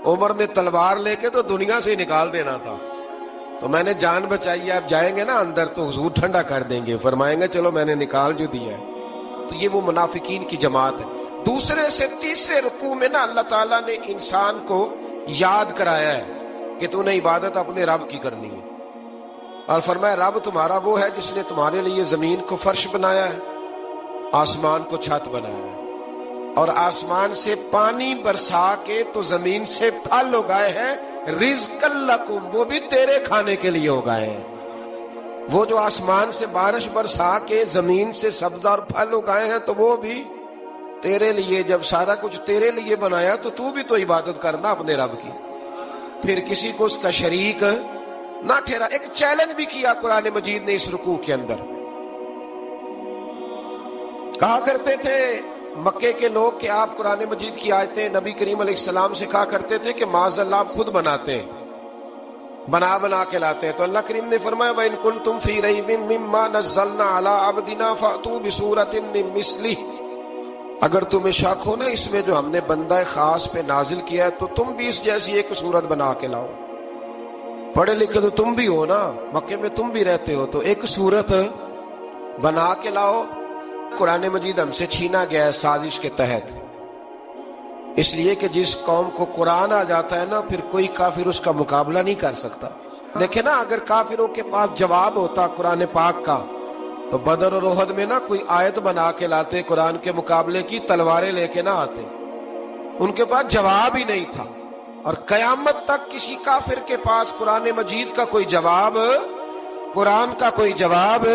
عمر نے تلوار لے کے تو دنیا سے ہی نکال دینا تھا، تو میں نے جان بچائی ہے، اب جائیں گے نا اندر تو حضور ٹھنڈا کر دیں گے، فرمائیں گے چلو میں نے نکال جو دیا ہے۔ تو یہ وہ منافقین کی جماعت ہے۔ دوسرے سے تیسرے رکوع میں نا اللہ تعالیٰ نے انسان کو یاد کرایا ہے کہ تو نے عبادت اپنے رب کی کرنی ہے، اور فرمایا رب تمہارا وہ ہے جس نے تمہارے لیے زمین کو فرش بنایا ہے، آسمان کو چھت بنایا ہے، اور آسمان سے پانی برسا کے تو زمین سے پھل اگائے ہیں، رزق لکم، وہ بھی تیرے کھانے کے لیے اگائے ہیں۔ وہ جو آسمان سے بارش برسا کے زمین سے سبزہ اور پھل اگائے ہیں تو وہ بھی تیرے لیے. جب سارا کچھ تیرے لیے بنایا تو بھی تو عبادت کرنا اپنے رب کی. پھر کسی کو اس کا شریک نہ ٹھہرا. ایک چیلنج بھی کیا قرآن مجید نے اس رکوع کے اندر. کہا کرتے تھے مکے کے لوگ کہ آپ قرآن مجید کی آیتیں نبی کریم علیہ السلام سے کہا کرتے تھے کہ معاذ اللہ آپ خود بناتے ہیں, بنا کے لاتے ہیں. تو اللہ کریم نے فرمایا وَإِن كُنتُمْ فِي رَيْبٍ مِّمَّا نَزَّلْنَا عَلَىٰ عَبْدِنَا فَأْتُوا بِسُورَةٍ مِّن مِّثْلِهِ, اگر تمہیں شک ہو نا اس میں جو ہم نے بندہ خاص پہ نازل کیا ہے تو تم بھی اس جیسی ایک صورت بنا کے لاؤ. پڑھے لکھے تو تم بھی ہو نا, مکے میں تم بھی رہتے ہو, تو ایک صورت بنا کے لاؤ. قرآن مجید ہم سے چھینا گیا ہے سازش کے تحت, اس لیے کہ جس قوم کو قرآن آ جاتا ہے نا پھر کوئی کافر اس کا مقابلہ نہیں کر سکتا. دیکھیں نا اگر کافروں کے پاس جواب ہوتا قرآن پاک کا تو بدر اور احد میں نا کوئی آیت بنا کے لاتے, قرآن کے مقابلے کی تلواریں لے کے نہ آتے. ان کے پاس جواب ہی نہیں تھا. اور قیامت تک کسی کافر کے پاس قرآن مجید کا کوئی جواب, قرآن کا کوئی جواب,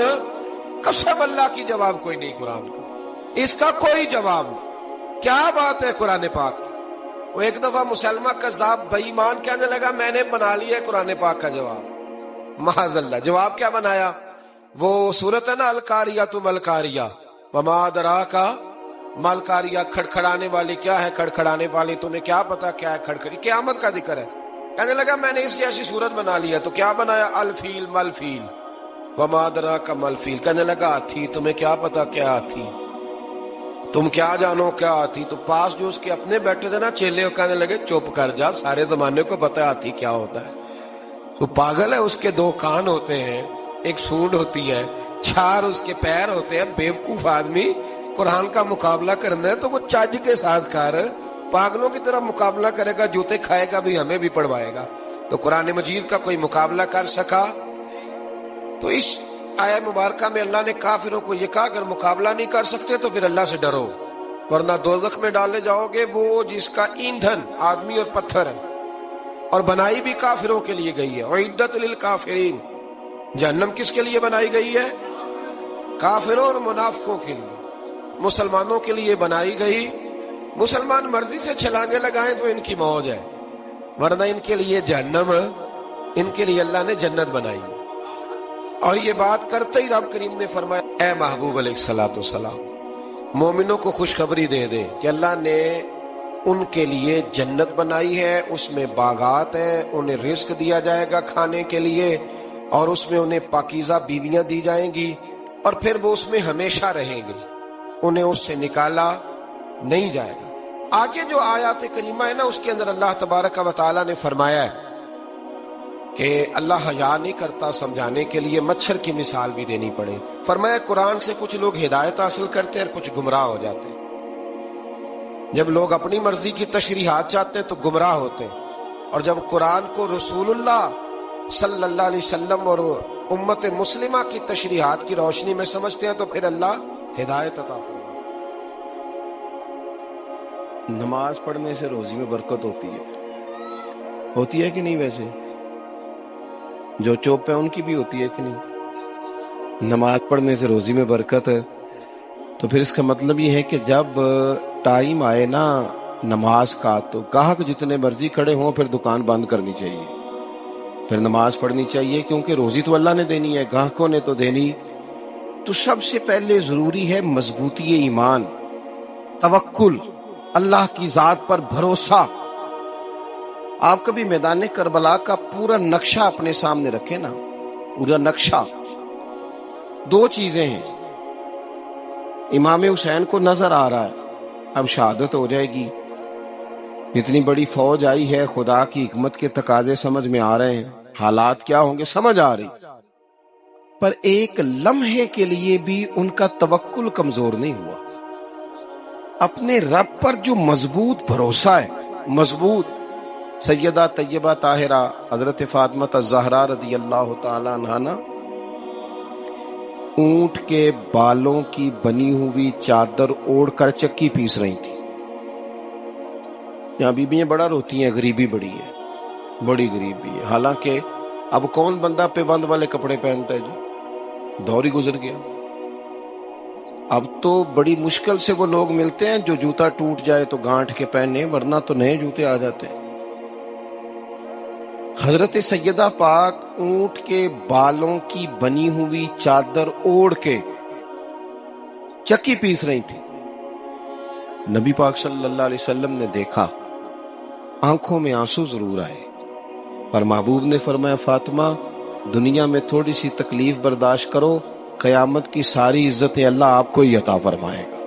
قسم اللہ کی جواب کوئی نہیں قرآن کا, اس کا کوئی جواب. کیا بات ہے قرآن پاک. وہ ایک دفعہ مسلمہ کذاب بے ایمان کہنے لگا میں نے بنا لیا ہے قرآن پاک کا جواب. معاذ اللہ. جواب کیا بنایا؟ وہ صورت ہے نا القاریۃ ما القاریہ وما ادراک ما القاریہ, کھڑکھڑانے والی. کیا ہے کھڑکھڑانے والی؟ تمہیں کیا پتا کیا ہے کھڑکھڑی؟ قیامت کا ذکر ہے. کہنے لگا میں نے اس جیسی صورت بنا لیا. تو کیا بنایا؟ الفیل مل فیل وما ادراک ما الفیل. کہنے لگا ہاتھی, تمہیں کیا پتا کیا ہاتھی, تم کیا جانو کیا ہاتھی. تو پاس جو اس کے اپنے بیٹھے تھے نا چیلے, کہنے لگے چپ کر جا, سارے زمانے کو پتا ہے ہاتھی کیا ہوتا ہے. تو پاگل ہے, اس کے 2 کان ہوتے ہیں, ایک سونڈ ہوتی ہے, 4 اس کے پیر ہوتے ہیں. بیوقوف آدمی قرآن کا مقابلہ کرنا ہے تو وہ چج کے ساتھ کر پاگلوں کی طرح مقابلہ کرے گا, جوتے کھائے گا بھی, ہمیں بھی پڑھوائے گا. تو قرآن مجید کا کوئی مقابلہ کر سکا؟ تو اس آیہ مبارکہ میں اللہ نے کافروں کو یہ کہا اگر مقابلہ نہیں کر سکتے تو پھر اللہ سے ڈرو ورنہ دوزخ میں ڈالے جاؤ گے. وہ جس کا ایندھن آدمی اور پتھر ہے, اور بنائی بھی کافروں کے لیے گئی ہے. اعدت للکافرین, جہنم کس کے لیے بنائی گئی ہے؟ کافروں اور منافقوں کے لیے. مسلمانوں کے لیے بنائی گئی. مسلمان مرضی سے چھلانگے لگائیں تو ان کی موج ہے, ورنہ ان کے لیے جہنم, ان کے لیے اللہ نے جنت بنائی ہے. اور یہ بات کرتے ہی رب کریم نے فرمایا اے محبوب علیہ الصلوۃ والسلام مومنوں کو خوشخبری دے دے کہ اللہ نے ان کے لیے جنت بنائی ہے, اس میں باغات ہیں, انہیں رزق دیا جائے گا کھانے کے لیے, اور اس میں انہیں پاکیزہ بیویاں دی جائیں گی, اور پھر وہ اس میں ہمیشہ رہیں گے, انہیں اس سے نکالا نہیں جائے گا. آگے جو آیات کریمہ ہے نا اس کے اندر اللہ تبارک و تعالیٰ نے فرمایا ہے کہ اللہ حیا نہیں کرتا سمجھانے کے لیے مچھر کی مثال بھی دینی پڑے. فرمایا قرآن سے کچھ لوگ ہدایت حاصل کرتے ہیں اور کچھ گمراہ ہو جاتے ہیں. جب لوگ اپنی مرضی کی تشریحات چاہتے ہیں تو گمراہ ہوتے ہیں, اور جب قرآن کو رسول اللہ صلی اللہ علیہ وسلم اور امت مسلمہ کی تشریحات کی روشنی میں سمجھتے ہیں تو پھر اللہ ہدایت عطا فرماتا ہے. نماز پڑھنے سے روزی میں برکت ہوتی ہے کہ نہیں؟ ویسے جو چوپ ہے ان کی بھی ہوتی ہے کہ نہیں؟ نماز پڑھنے سے روزی میں برکت ہے تو پھر اس کا مطلب یہ ہے کہ جب ٹائم آئے نا نماز کا تو گاہک جتنے مرضی کھڑے ہوں پھر دکان بند کرنی چاہیے, پھر نماز پڑھنی چاہیے, کیونکہ روزی تو اللہ نے دینی ہے, گاہکوں نے تو دینی. تو سب سے پہلے ضروری ہے مضبوطی ایمان, توکل, اللہ کی ذات پر بھروسہ. آپ کبھی میدان کربلا کا پورا نقشہ اپنے سامنے رکھیں نا, پورا نقشہ. 2 چیزیں ہیں, امام حسین کو نظر آ رہا ہے اب شہادت ہو جائے گی, اتنی بڑی فوج آئی ہے, خدا کی حکمت کے تقاضے سمجھ میں آ رہے ہیں, حالات کیا ہوں گے سمجھ آ رہی, پر ایک لمحے کے لیے بھی ان کا توکل کمزور نہیں ہوا. اپنے رب پر جو مضبوط بھروسہ ہے, مضبوط. سیدہ طیبہ طاہرہ حضرت فاطمہ الزہرا رضی اللہ تعالی عنہا اونٹ کے بالوں کی بنی ہوئی چادر اوڑھ کر چکی پیس رہی تھی. یہاں بیویاں بڑا روتی ہیں, غریبی بڑی ہے, بڑی غریبی ہے. حالانکہ اب کون بندہ پیبند والے کپڑے پہنتا ہے جی؟ دور ہی گزر گیا. اب تو بڑی مشکل سے وہ لوگ ملتے ہیں جو جوتا ٹوٹ جائے تو گانٹھ کے پہنے، ورنہ تو نئے جوتے آ جاتے ہیں. حضرت سیدہ پاک اونٹ کے بالوں کی بنی ہوئی چادر اوڑھ کے چکی پیس رہی تھی. نبی پاک صلی اللہ علیہ وسلم نے دیکھا، آنکھوں میں آنسو ضرور آئے، پر محبوب نے فرمایا فاطمہ دنیا میں تھوڑی سی تکلیف برداشت کرو، قیامت کی ساری عزتیں اللہ آپ کو ہی عطا فرمائے گا.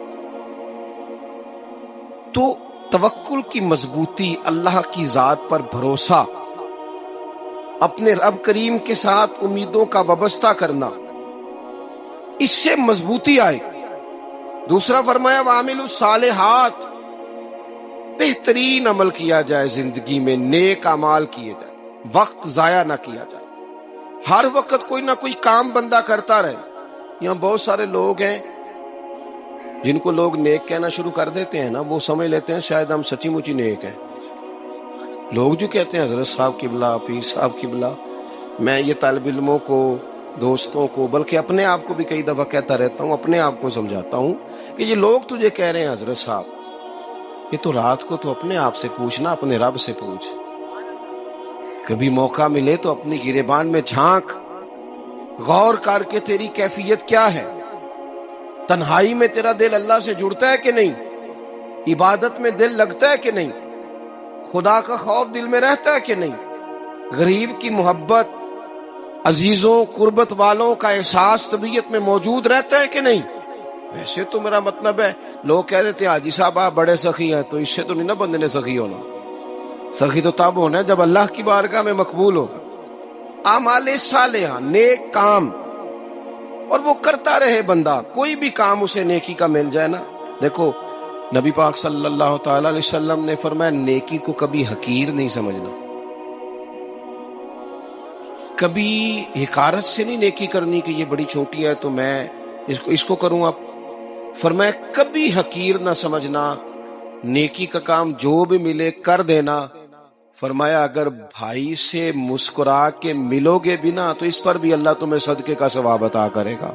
تو توکل کی مضبوطی، اللہ کی ذات پر بھروسہ، اپنے رب کریم کے ساتھ امیدوں کا وابستہ کرنا، اس سے مضبوطی آئے. دوسرا فرمایا وَعَمِلُوا الصَّالِحَاتِ، بہترین عمل کیا جائے زندگی میں، نیک اعمال کیے جائے، وقت ضائع نہ کیا جائے. ہر وقت کوئی نہ کوئی کام بندہ کرتا رہے. یہاں بہت سارے لوگ ہیں جن کو لوگ نیک کہنا شروع کر دیتے ہیں نا، وہ سمجھ لیتے ہیں شاید ہم سچی مچی نیک ہیں. لوگ جو کہتے ہیں حضرت صاحب قبلہ، پیر صاحب قبلہ، میں یہ طالب علموں کو، دوستوں کو، بلکہ اپنے آپ کو بھی کئی دفعہ کہتا رہتا ہوں، اپنے آپ کو سمجھاتا ہوں کہ یہ لوگ تجھے کہہ رہے ہیں حضرت صاحب، یہ تو رات کو تو اپنے آپ سے پوچھنا، اپنے رب سے پوچھ. کبھی موقع ملے تو اپنی گریبان میں جھانک، غور کر کے تیری کیفیت کیا ہے. تنہائی میں تیرا دل اللہ سے جڑتا ہے کہ نہیں؟ عبادت میں دل لگتا ہے کہ نہیں؟ خدا کا خوف دل میں رہتا ہے کہ نہیں؟ غریب کی محبت، عزیزوں قربت والوں کا احساس طبیعت میں موجود رہتا ہے کہ نہیں؟ ویسے تو میرا مطلب ہے، لوگ کہہ دیتے ہیں حاجی صاحب آپ بڑے سخی ہیں، تو اس سے تو نہیں نا بندے نے سخی ہونا. سخی تو تب ہونا ہے جب اللہ کی بارگاہ میں مقبول ہو. اعمال صالحہ، نیک کام، اور وہ کرتا رہے بندہ، کوئی بھی کام اسے نیکی کا مل جائے نا. دیکھو نبی پاک صلی اللہ تعالی علیہ وسلم نے فرمایا نیکی کو کبھی حقیر نہیں سمجھنا، کبھی حقارت سے نہیں نیکی کرنی کہ یہ بڑی چھوٹی ہے تو میں اس کو کروں. اب فرمایا کبھی حقیر نہ سمجھنا، نیکی کا کام جو بھی ملے کر دینا. فرمایا اگر بھائی سے مسکرا کے ملو گے بھی نا تو اس پر بھی اللہ تمہیں صدقے کا ثواب عطا کرے گا.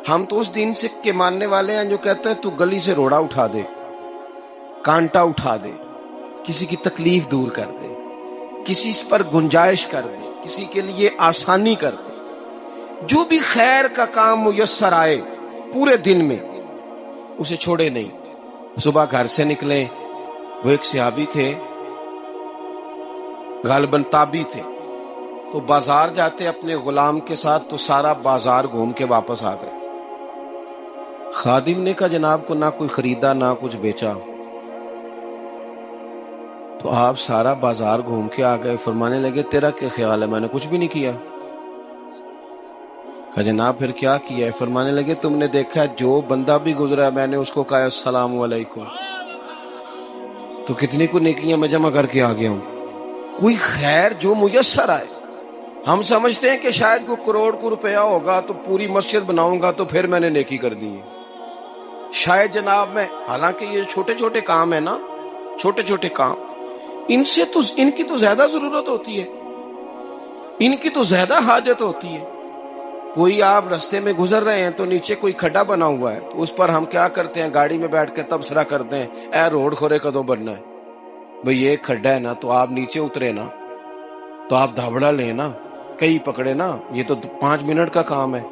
ہم تو اس دین سے کے ماننے والے ہیں جو کہتے ہیں تو گلی سے روڑا اٹھا دے، کانٹا اٹھا دے، کسی کی تکلیف دور کر دے، کسی اس پر گنجائش کر دے، کسی کے لیے آسانی کر دے. جو بھی خیر کا کام میسر آئے پورے دن میں اسے چھوڑے نہیں. صبح گھر سے نکلے، وہ ایک صحابی تھے، غالباً تابعی تھے، تو بازار جاتے اپنے غلام کے ساتھ تو سارا بازار گھوم کے واپس آ گئے. خادم نے کہا جناب کو نہ کوئی خریدا نہ کچھ بیچا. تو آپ سارا بازار گھوم کے آ گئے. فرمانے لگے تیرا کیا خیال ہے؟ میں نے کچھ بھی نہیں کیا. کہا جناب پھر کیا کیا ہے؟ فرمانے لگے تم نے دیکھا جو بندہ بھی گزرا میں نے اس کو کہا السلام علیکم، تو کتنی کو نیکیاں میں جمع کر کے آ گیا ہوں. کوئی خیر جو میسر آئے. ہم سمجھتے ہیں کہ شاید کوئی کروڑ کو روپیہ ہوگا تو پوری مسجد بناؤں گا تو پھر میں نے نیکی کر دی ہے. شاید جناب میں، حالانکہ یہ چھوٹے چھوٹے کام ہیں نا، چھوٹے چھوٹے کام، ان سے تو ان کی تو زیادہ ضرورت ہوتی ہے، ان کی تو زیادہ حاجت ہوتی ہے. کوئی آپ رستے میں گزر رہے ہیں تو نیچے کوئی کھڈا بنا ہوا ہے تو اس پر ہم کیا کرتے ہیں؟ گاڑی میں بیٹھ کے تبصرہ کرتے ہیں اے روڈ کھورے کدو بننا ہے. بھئی یہ کھڈا ہے نا تو آپ نیچے اترے نا، تو آپ دھابڑا لیں نا، کئی پکڑے نا، یہ تو 5 منٹ کا کام ہے.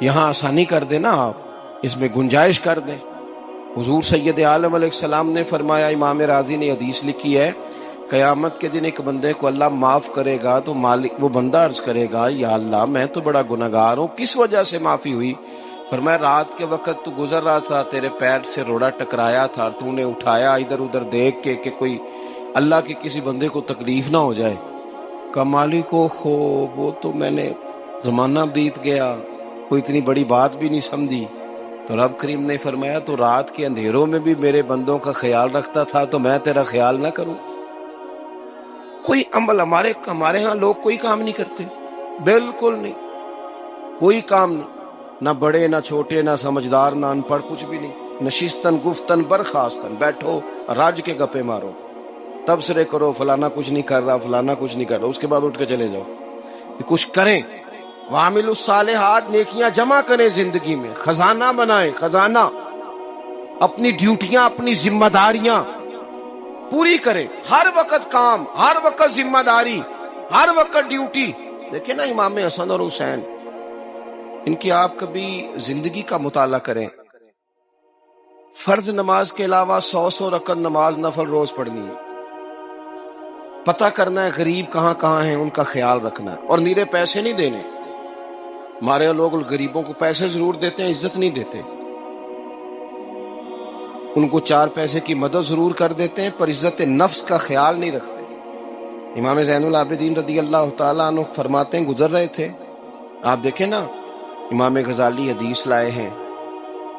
یہاں آسانی کر دیں نا، آپ اس میں گنجائش کر دیں. حضور سید عالم علیہ السلام نے فرمایا، امام راضی نے حدیث لکھی ہے، قیامت کے دن ایک بندے کو اللہ معاف کرے گا تو مالک وہ بندہ عرض کرے گا یا اللہ میں تو بڑا گناہگار ہوں، کس وجہ سے معافی ہوئی؟ فرمایا رات کے وقت تو گزر رہا تھا، تیرے پیر سے روڑا ٹکرایا تھا، تو نے اٹھایا ادھر ادھر دیکھ کے کہ کوئی اللہ کے کسی بندے کو تکلیف نہ ہو جائے. کہ مالک کو وہ تو میں نے زمانہ بیت گیا، کوئی اتنی بڑی بات بھی نہیں سمجھی. تو رب کریم نے فرمایا تو رات کے اندھیروں میں بھی میرے بندوں کا خیال رکھتا تھا تو میں تیرا خیال نہ کروں؟ کوئی عمل ہمارے ہاں لوگ کوئی کام نہیں کرتے، بالکل نہیں، کوئی کام نہیں، نہ بڑے نہ چھوٹے نہ سمجھدار نہ ان پڑھ، کچھ بھی نہیں. نشستن گفتن برخاستن، بیٹھو راج کے گپے مارو، تبصرے کرو فلانا کچھ نہیں کر رہا، فلانا کچھ نہیں کر رہا، اس کے بعد اٹھ کے چلے جاؤ. کچھ کریں وَعَمِلُوا الصَّالِحَاتِ، نیکیاں جمع کریں زندگی میں، خزانہ بنائیں، خزانہ، اپنی ڈیوٹیاں، اپنی ذمہ داریاں پوری کریں، ہر وقت کام، ہر وقت ذمہ داری، ہر وقت ڈیوٹی. دیکھیں نا امام حسن اور حسین، ان کی آپ کبھی زندگی کا مطالعہ کریں. فرض نماز کے علاوہ 100 رکعت نماز نفل روز پڑھنی ہے، پتہ کرنا ہے غریب کہاں کہاں ہیں، ان کا خیال رکھنا ہے، اور نیرے پیسے نہیں دینے. ہمارے لوگ غریبوں کو پیسے ضرور دیتے ہیں، عزت نہیں دیتے. ان کو 4 پیسے کی مدد ضرور کر دیتے ہیں، پر عزت نفس کا خیال نہیں رکھتے. امام زین العابدین رضی اللہ تعالیٰ عنہ فرماتے ہیں، گزر رہے تھے، آپ دیکھیں نا، امام غزالی حدیث لائے ہیں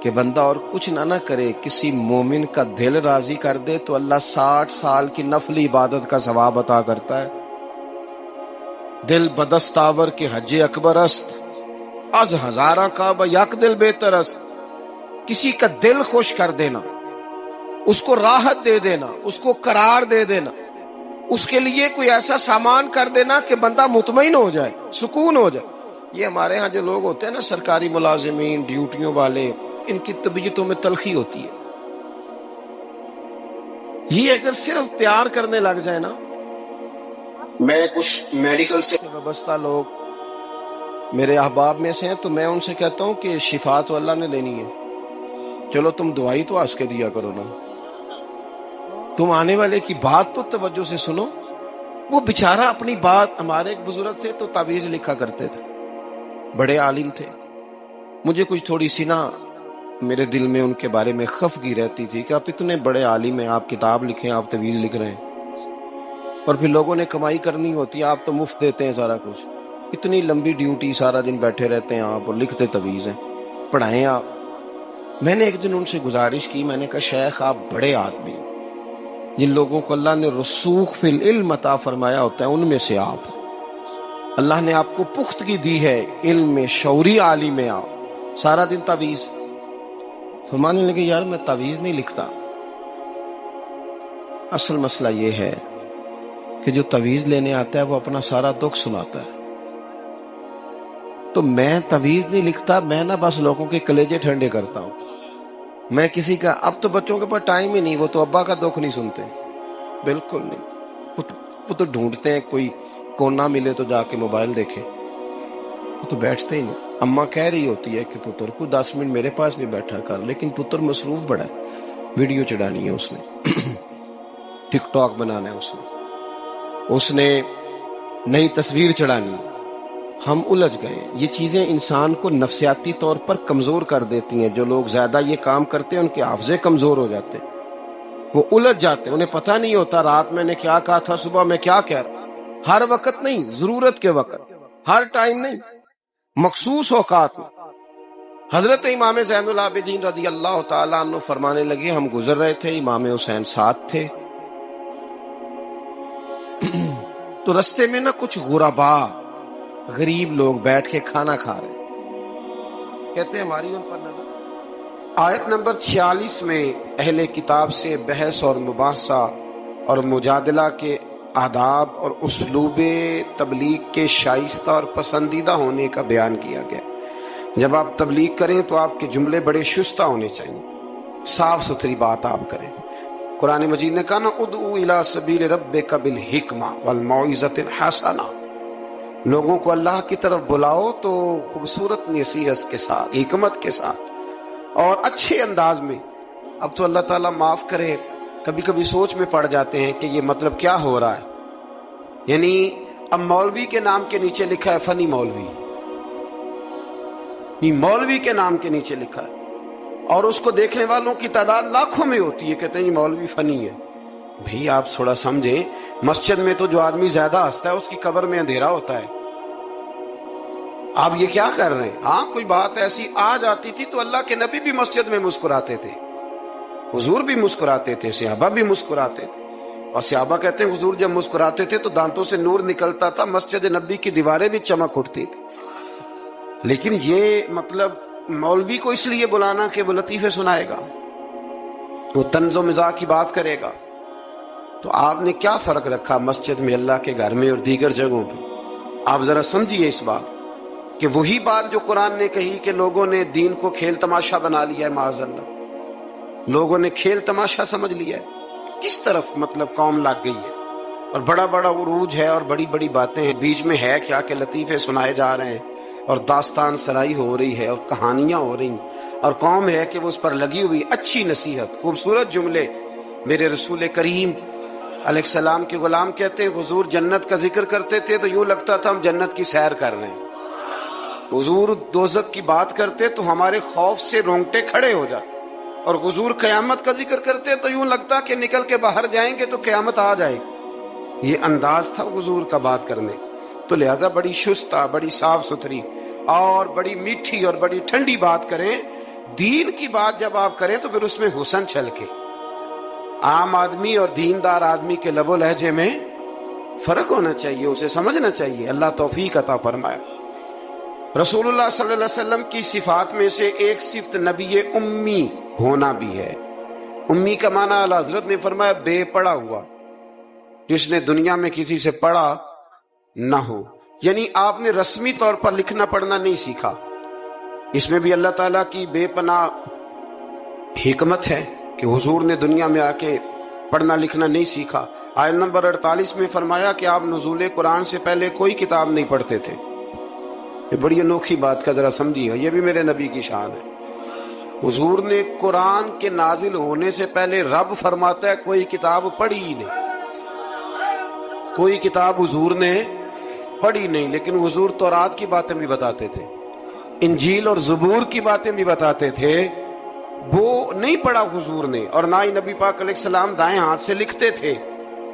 کہ بندہ اور کچھ نہ کرے، کسی مومن کا دل راضی کر دے تو اللہ 60 سال کی نفلی عبادت کا ثواب عطا کرتا ہے. دل بدستاور کے حج اکبر است، از ہزاراں کعبہ یک دل بہتر است. کسی کا دل خوش کر دینا، اس کو راحت دے دینا، اس کو قرار دے دینا، اس کے لیے کوئی ایسا سامان کر دینا کہ بندہ مطمئن ہو جائے، سکون ہو جائے. یہ ہمارے ہاں جو لوگ ہوتے ہیں نا، سرکاری ملازمین، ڈیوٹیوں والے، ان کی طبیعتوں میں تلخی ہوتی ہے. یہ اگر صرف پیار کرنے لگ جائے نا، میں کچھ میڈیکل سے وابستہ لوگ میرے احباب میں سے ہیں، تو میں ان سے کہتا ہوں کہ شفا تو اللہ نے دینی ہے، چلو تم دعائی تو آج کے دیا کرو نا، تم آنے والے کی بات تو توجہ سے سنو. وہ بیچارہ اپنی بات، ہمارے ایک بزرگ تھے تو تعویذ لکھا کرتے تھے، بڑے عالم تھے. مجھے کچھ تھوڑی سی نا میرے دل میں ان کے بارے میں خفگی رہتی تھی کہ آپ اتنے بڑے عالم ہیں، آپ کتاب لکھیں، آپ تعویذ لکھ رہے ہیں، اور پھر لوگوں نے کمائی کرنی ہوتی ہے، آپ تو مفت دیتے ہیں سارا کچھ. اتنی لمبی ڈیوٹی، سارا دن بیٹھے رہتے ہیں آپ اور لکھتے تعویذ ہیں، پڑھائیں آپ. میں نے ایک دن ان سے گزارش کی، میں نے کہا شیخ آپ بڑے آدمی، جن لوگوں کو اللہ نے رسوخ فی العلم عطا فرمایا ہوتا ہے ان میں سے آپ، اللہ نے آپ کو پختگی دی ہے علم میں، شعوری عالم میں، آپ سارا دن تعویذ. فرمانے لگے یار میں تعویذ نہیں لکھتا، اصل مسئلہ یہ ہے کہ جو تعویذ لینے آتا ہے وہ اپنا سارا دکھ سناتا ہے. تو میں تعویذ نہیں لکھتا، میں نہ بس لوگوں کے کلیجے ٹھنڈے کرتا ہوں. میں کسی کا، اب تو بچوں کے پاس ٹائم ہی نہیں، وہ تو ابا کا دکھ نہیں سنتے، بالکل نہیں. وہ تو ڈھونڈتے ہیں کوئی کونا ملے تو جا کے موبائل دیکھے، وہ تو بیٹھتے ہی نہیں. اماں کہہ رہی ہوتی ہے کہ پتر کو 10 منٹ میرے پاس بھی بیٹھا کر، لیکن پتر مصروف بڑا ہے، ویڈیو چڑھانی ہے اس نے، ٹک ٹاک بنانا ہے اس نے نئی تصویر چڑھانی ہے. ہم الجھ گئے. یہ چیزیں انسان کو نفسیاتی طور پر کمزور کر دیتی ہیں. جو لوگ زیادہ یہ کام کرتے ہیں ان کے حافظے کمزور ہو جاتے ہیں، وہ الجھ جاتے ہیں، انہیں پتہ نہیں ہوتا رات میں نے کیا کہا تھا، صبح میں کیا کہہ رہا. ہر وقت نہیں، ضرورت کے وقت، ہر ٹائم نہیں، مخصوص اوقات میں. حضرت امام زین العابدین رضی اللہ تعالیٰ عنہ فرمانے لگے، ہم گزر رہے تھے، امام حسین ساتھ تھے، تو رستے میں نا کچھ غربا، غریب لوگ بیٹھ کے کھانا کھا رہے. کہتے ہیں ہماری ان پر نظر. آیت نمبر 46 میں اہل کتاب سے بحث اور مباحثہ اور مجادلہ کے آداب اور اسلوب تبلیغ کے شائستہ اور پسندیدہ ہونے کا بیان کیا گیا. جب آپ تبلیغ کریں تو آپ کے جملے بڑے شستہ ہونے چاہیے، صاف ستھری بات آپ کریں. قرآن مجید نے کہا نا ادعو الی سبیل ربک بالحکمہ والموعظۃ الحسنہ، لوگوں کو اللہ کی طرف بلاؤ تو خوبصورت نصیحت کے ساتھ، حکمت کے ساتھ اور اچھے انداز میں. اب تو اللہ تعالیٰ معاف کرے، کبھی کبھی سوچ میں پڑ جاتے ہیں کہ یہ مطلب کیا ہو رہا ہے. یعنی اب مولوی کے نام کے نیچے لکھا ہے فنی مولوی، مولوی کے نام کے نیچے لکھا ہے، اور اس کو دیکھنے والوں کی تعداد لاکھوں میں ہوتی ہے، کہتے ہیں یہ مولوی فنی ہے. بھئی آپ تھوڑا سمجھیں، مسجد میں تو جو آدمی زیادہ ہنستا ہے اس کی قبر میں اندھیرا ہوتا ہے. آپ یہ کیا کر رہے ہیں؟ ہاں کوئی بات ایسی آ جاتی تھی تو اللہ کے نبی بھی مسجد میں مسکراتے تھے، حضور بھی مسکراتے تھے، صحابہ بھی مسکراتے تھے. اور صحابہ کہتے ہیں حضور جب مسکراتے تھے تو دانتوں سے نور نکلتا تھا، مسجد نبی کی دیواریں بھی چمک اٹھتی تھی. لیکن یہ مطلب مولوی کو اس لیے بلانا کہ وہ لطیفے سنائے گا، وہ طنز و مزاح کی بات کرے گا. تو آپ نے کیا فرق رکھا مسجد میں، اللہ کے گھر میں اور دیگر جگہوں پہ؟ آپ ذرا سمجھیے اس بات. کہ وہی بات جو قرآن نے کہی کہ لوگوں نے دین کو کھیل تماشا بنا لیا ہے، معاذ اللہ، لوگوں نے کھیل تماشا سمجھ لیا ہے، کس طرف مطلب قوم لگ گئی ہے، اور بڑا بڑا عروج ہے اور بڑی بڑی باتیں ہیں، بیچ میں ہے کیا کہ لطیفے سنائے جا رہے ہیں اور داستان سرائی ہو رہی ہے اور کہانیاں ہو رہی ہیں، اور قوم ہے کہ وہ اس پر لگی ہوئی، اچھی نصیحت، خوبصورت جملے۔ میرے رسول کریم علیہ السلام کے غلام کہتے ہیں حضور جنت کا ذکر کرتے تھے تو یوں لگتا تھا ہم جنت کی سیر کر رہے ہیں، حضور دوزخ کی بات کرتے تو ہمارے خوف سے رونگٹے کھڑے ہو جاتے، اور حضور قیامت کا ذکر کرتے تو یوں لگتا کہ نکل کے باہر جائیں گے تو قیامت آ جائے گی۔ یہ انداز تھا حضور کا بات کرنے، تو لہذا بڑی شستہ، بڑی صاف ستھری اور بڑی میٹھی اور بڑی ٹھنڈی بات کریں۔ دین کی بات جب آپ کریں تو پھر اس میں حسن چھلکے۔ عام آدمی اور دیندار آدمی کے لب و لہجے میں فرق ہونا چاہیے، اسے سمجھنا چاہیے۔ اللہ توفیق عطا فرمائے۔ رسول اللہ صلی اللہ علیہ وسلم کی صفات میں سے ایک صفت نبی امی ہونا بھی ہے۔ امی کا معنی اعلیٰ حضرت نے فرمایا بے پڑھا ہوا، جس نے دنیا میں کسی سے پڑھا نہ ہو، یعنی آپ نے رسمی طور پر لکھنا پڑھنا نہیں سیکھا۔ اس میں بھی اللہ تعالیٰ کی بے پناہ حکمت ہے کہ حضور نے دنیا میں آ کے پڑھنا لکھنا نہیں سیکھا۔ آیت نمبر 48 میں فرمایا کہ آپ نزول قرآن سے پہلے کوئی کتاب نہیں پڑھتے تھے۔ یہ بڑی انوکھی بات کا ذرا سمجھیے، یہ بھی میرے نبی کی شان ہے۔ حضور نے قرآن کے نازل ہونے سے پہلے رب فرماتا ہے کوئی کتاب پڑھی ہی نہیں، کوئی کتاب حضور نے پڑھی نہیں، لیکن حضور تورات کی باتیں بھی بتاتے تھے، انجیل اور زبور کی باتیں بھی بتاتے تھے، وہ نہیں پڑھا حضور نے، اور نہ ہی نبی پاک علیہ السلام دائیں ہاتھ سے لکھتے تھے،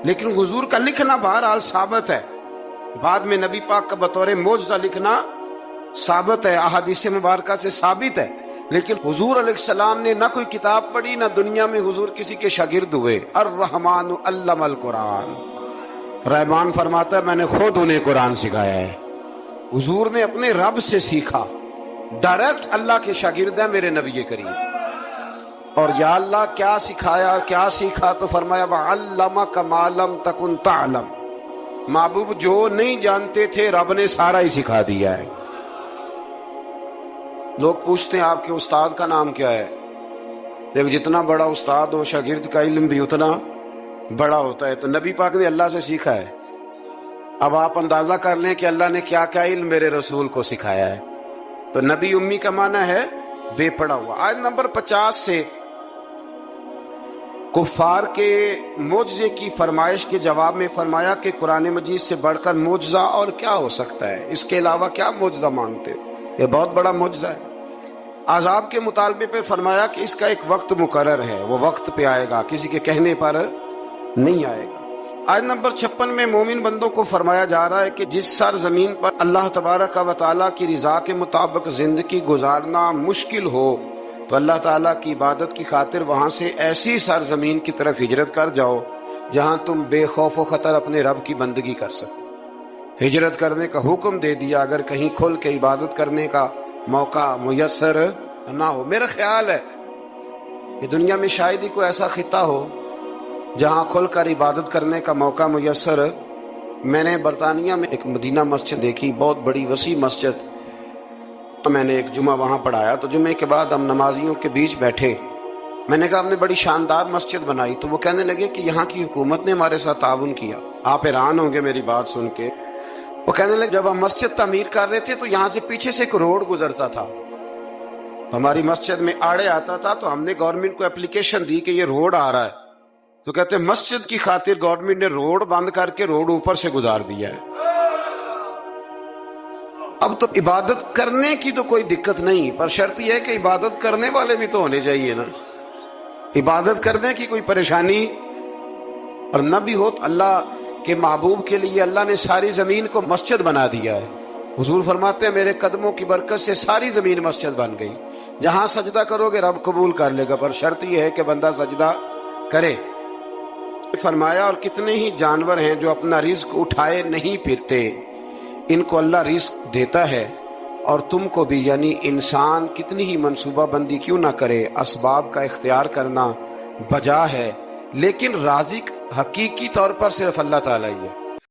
لیکن حضور کا لکھنا بہرحال ثابت ہے۔ بعد میں نبی پاک کا بطور معجزہ لکھنا ثابت ہے، احادیث مبارکہ سے ثابت ہے، لیکن حضور علیہ السلام نے نہ کوئی کتاب پڑھی، نہ دنیا میں حضور کسی کے شاگرد ہوئے۔ الرحمن علم القرآن، رحمان فرماتا ہے میں نے خود انہیں قرآن سکھایا ہے۔ حضور نے اپنے رب سے سیکھا، ڈائریکٹ اللہ کے شاگرد ہیں میرے نبی کریم۔ اور یا اللہ کیا سکھایا، کیا سیکھا؟ تو فرمایا وَعَلَّمَكَ مَا لَمْ تَكُنْ تَعْلَمْ، محبوب جو نہیں جانتے تھے رب نے سارا ہی سکھا دیا ہے۔ لوگ پوچھتے ہیں آپ کے استاد کا نام کیا ہے؟ دیکھ جتنا بڑا استاد ہو شاگرد کا علم بھی اتنا بڑا ہوتا ہے، تو نبی پاک نے اللہ سے سیکھا ہے۔ اب آپ اندازہ کر لیں کہ اللہ نے کیا کیا علم میرے رسول کو سکھایا ہے۔ تو نبی امی کا معنی ہے بے پڑھا ہوا۔ آیت نمبر 50 سے کفار کے معجزے کی فرمائش کے جواب میں فرمایا کہ قرآن مجید سے بڑھ کر معجزہ اور کیا ہو سکتا ہے، اس کے علاوہ کیا معجزہ مانگتے، یہ بہت بڑا معجزہ ہے۔ عذاب کے مطالبے پہ فرمایا کہ اس کا ایک وقت مقرر ہے، وہ وقت پہ آئے گا، کسی کے کہنے پر نہیں آئے گا۔ آیت نمبر 56 میں مومن بندوں کو فرمایا جا رہا ہے کہ جس سرزمین پر اللہ تبارک و تعالیٰ کی رضا کے مطابق زندگی گزارنا مشکل ہو تو اللہ تعالیٰ کی عبادت کی خاطر وہاں سے ایسی سرزمین کی طرف ہجرت کر جاؤ جہاں تم بے خوف و خطر اپنے رب کی بندگی کر سکو۔ ہجرت کرنے کا حکم دے دیا اگر کہیں کھل کے عبادت کرنے کا موقع میسر نہ ہو۔ میرا خیال ہے کہ دنیا میں شاید ہی کوئی ایسا خطہ ہو جہاں کھل کر عبادت کرنے کا موقع میسر۔ میں نے برطانیہ میں ایک مدینہ مسجد دیکھی، بہت بڑی وسیع مسجد، میں نے ایک جمعہ وہاں پڑھایا، تو جمعے کے بعد ہم نمازیوں کے بیچ بیٹھے، میں نے کہا ہم نے بڑی شاندار مسجد بنائی، تو وہ کہنے لگے کہ یہاں کی حکومت نے ہمارے ساتھ تعاون کیا۔ آپ حیران ہوں گے میری بات سن کے۔ وہ کہنے لگے جب ہم مسجد تعمیر کر رہے تھے تو یہاں سے پیچھے سے ایک روڈ گزرتا تھا، ہماری مسجد میں آڑے آتا تھا، تو ہم نے گورنمنٹ کو اپلیکیشن دی کہ یہ روڈ آ رہا ہے، تو کہتے ہیں مسجد کی خاطر گورنمنٹ نے روڈ بند کر کے روڈ اوپر سے گزار دیا ہے۔ اب تو عبادت کرنے کی تو کوئی دقت نہیں، پر شرط یہ ہے کہ عبادت کرنے والے بھی تو ہونے چاہیے نا۔ عبادت کرنے کی کوئی پریشانی اور نہ بھی ہو تو اللہ کے محبوب کے لیے اللہ نے ساری زمین کو مسجد بنا دیا ہے۔ حضور فرماتے ہیں میرے قدموں کی برکت سے ساری زمین مسجد بن گئی، جہاں سجدہ کرو گے رب قبول کر لے گا، پر شرط یہ ہے کہ بندہ سجدہ کرے۔ فرمایا اور کتنے ہی جانور ہیں جو اپنا رزق اٹھائے نہیں پھرتے، ان کو اللہ رزق دیتا ہے، اور تم کو بھی، یعنی انسان کتنی ہی منصوبہ بندی کیوں نہ کرے، اسباب کا اختیار کرنا بجا ہے، لیکن رازق حقیقی طور پر صرف اللہ تعالیٰ ہی ہے۔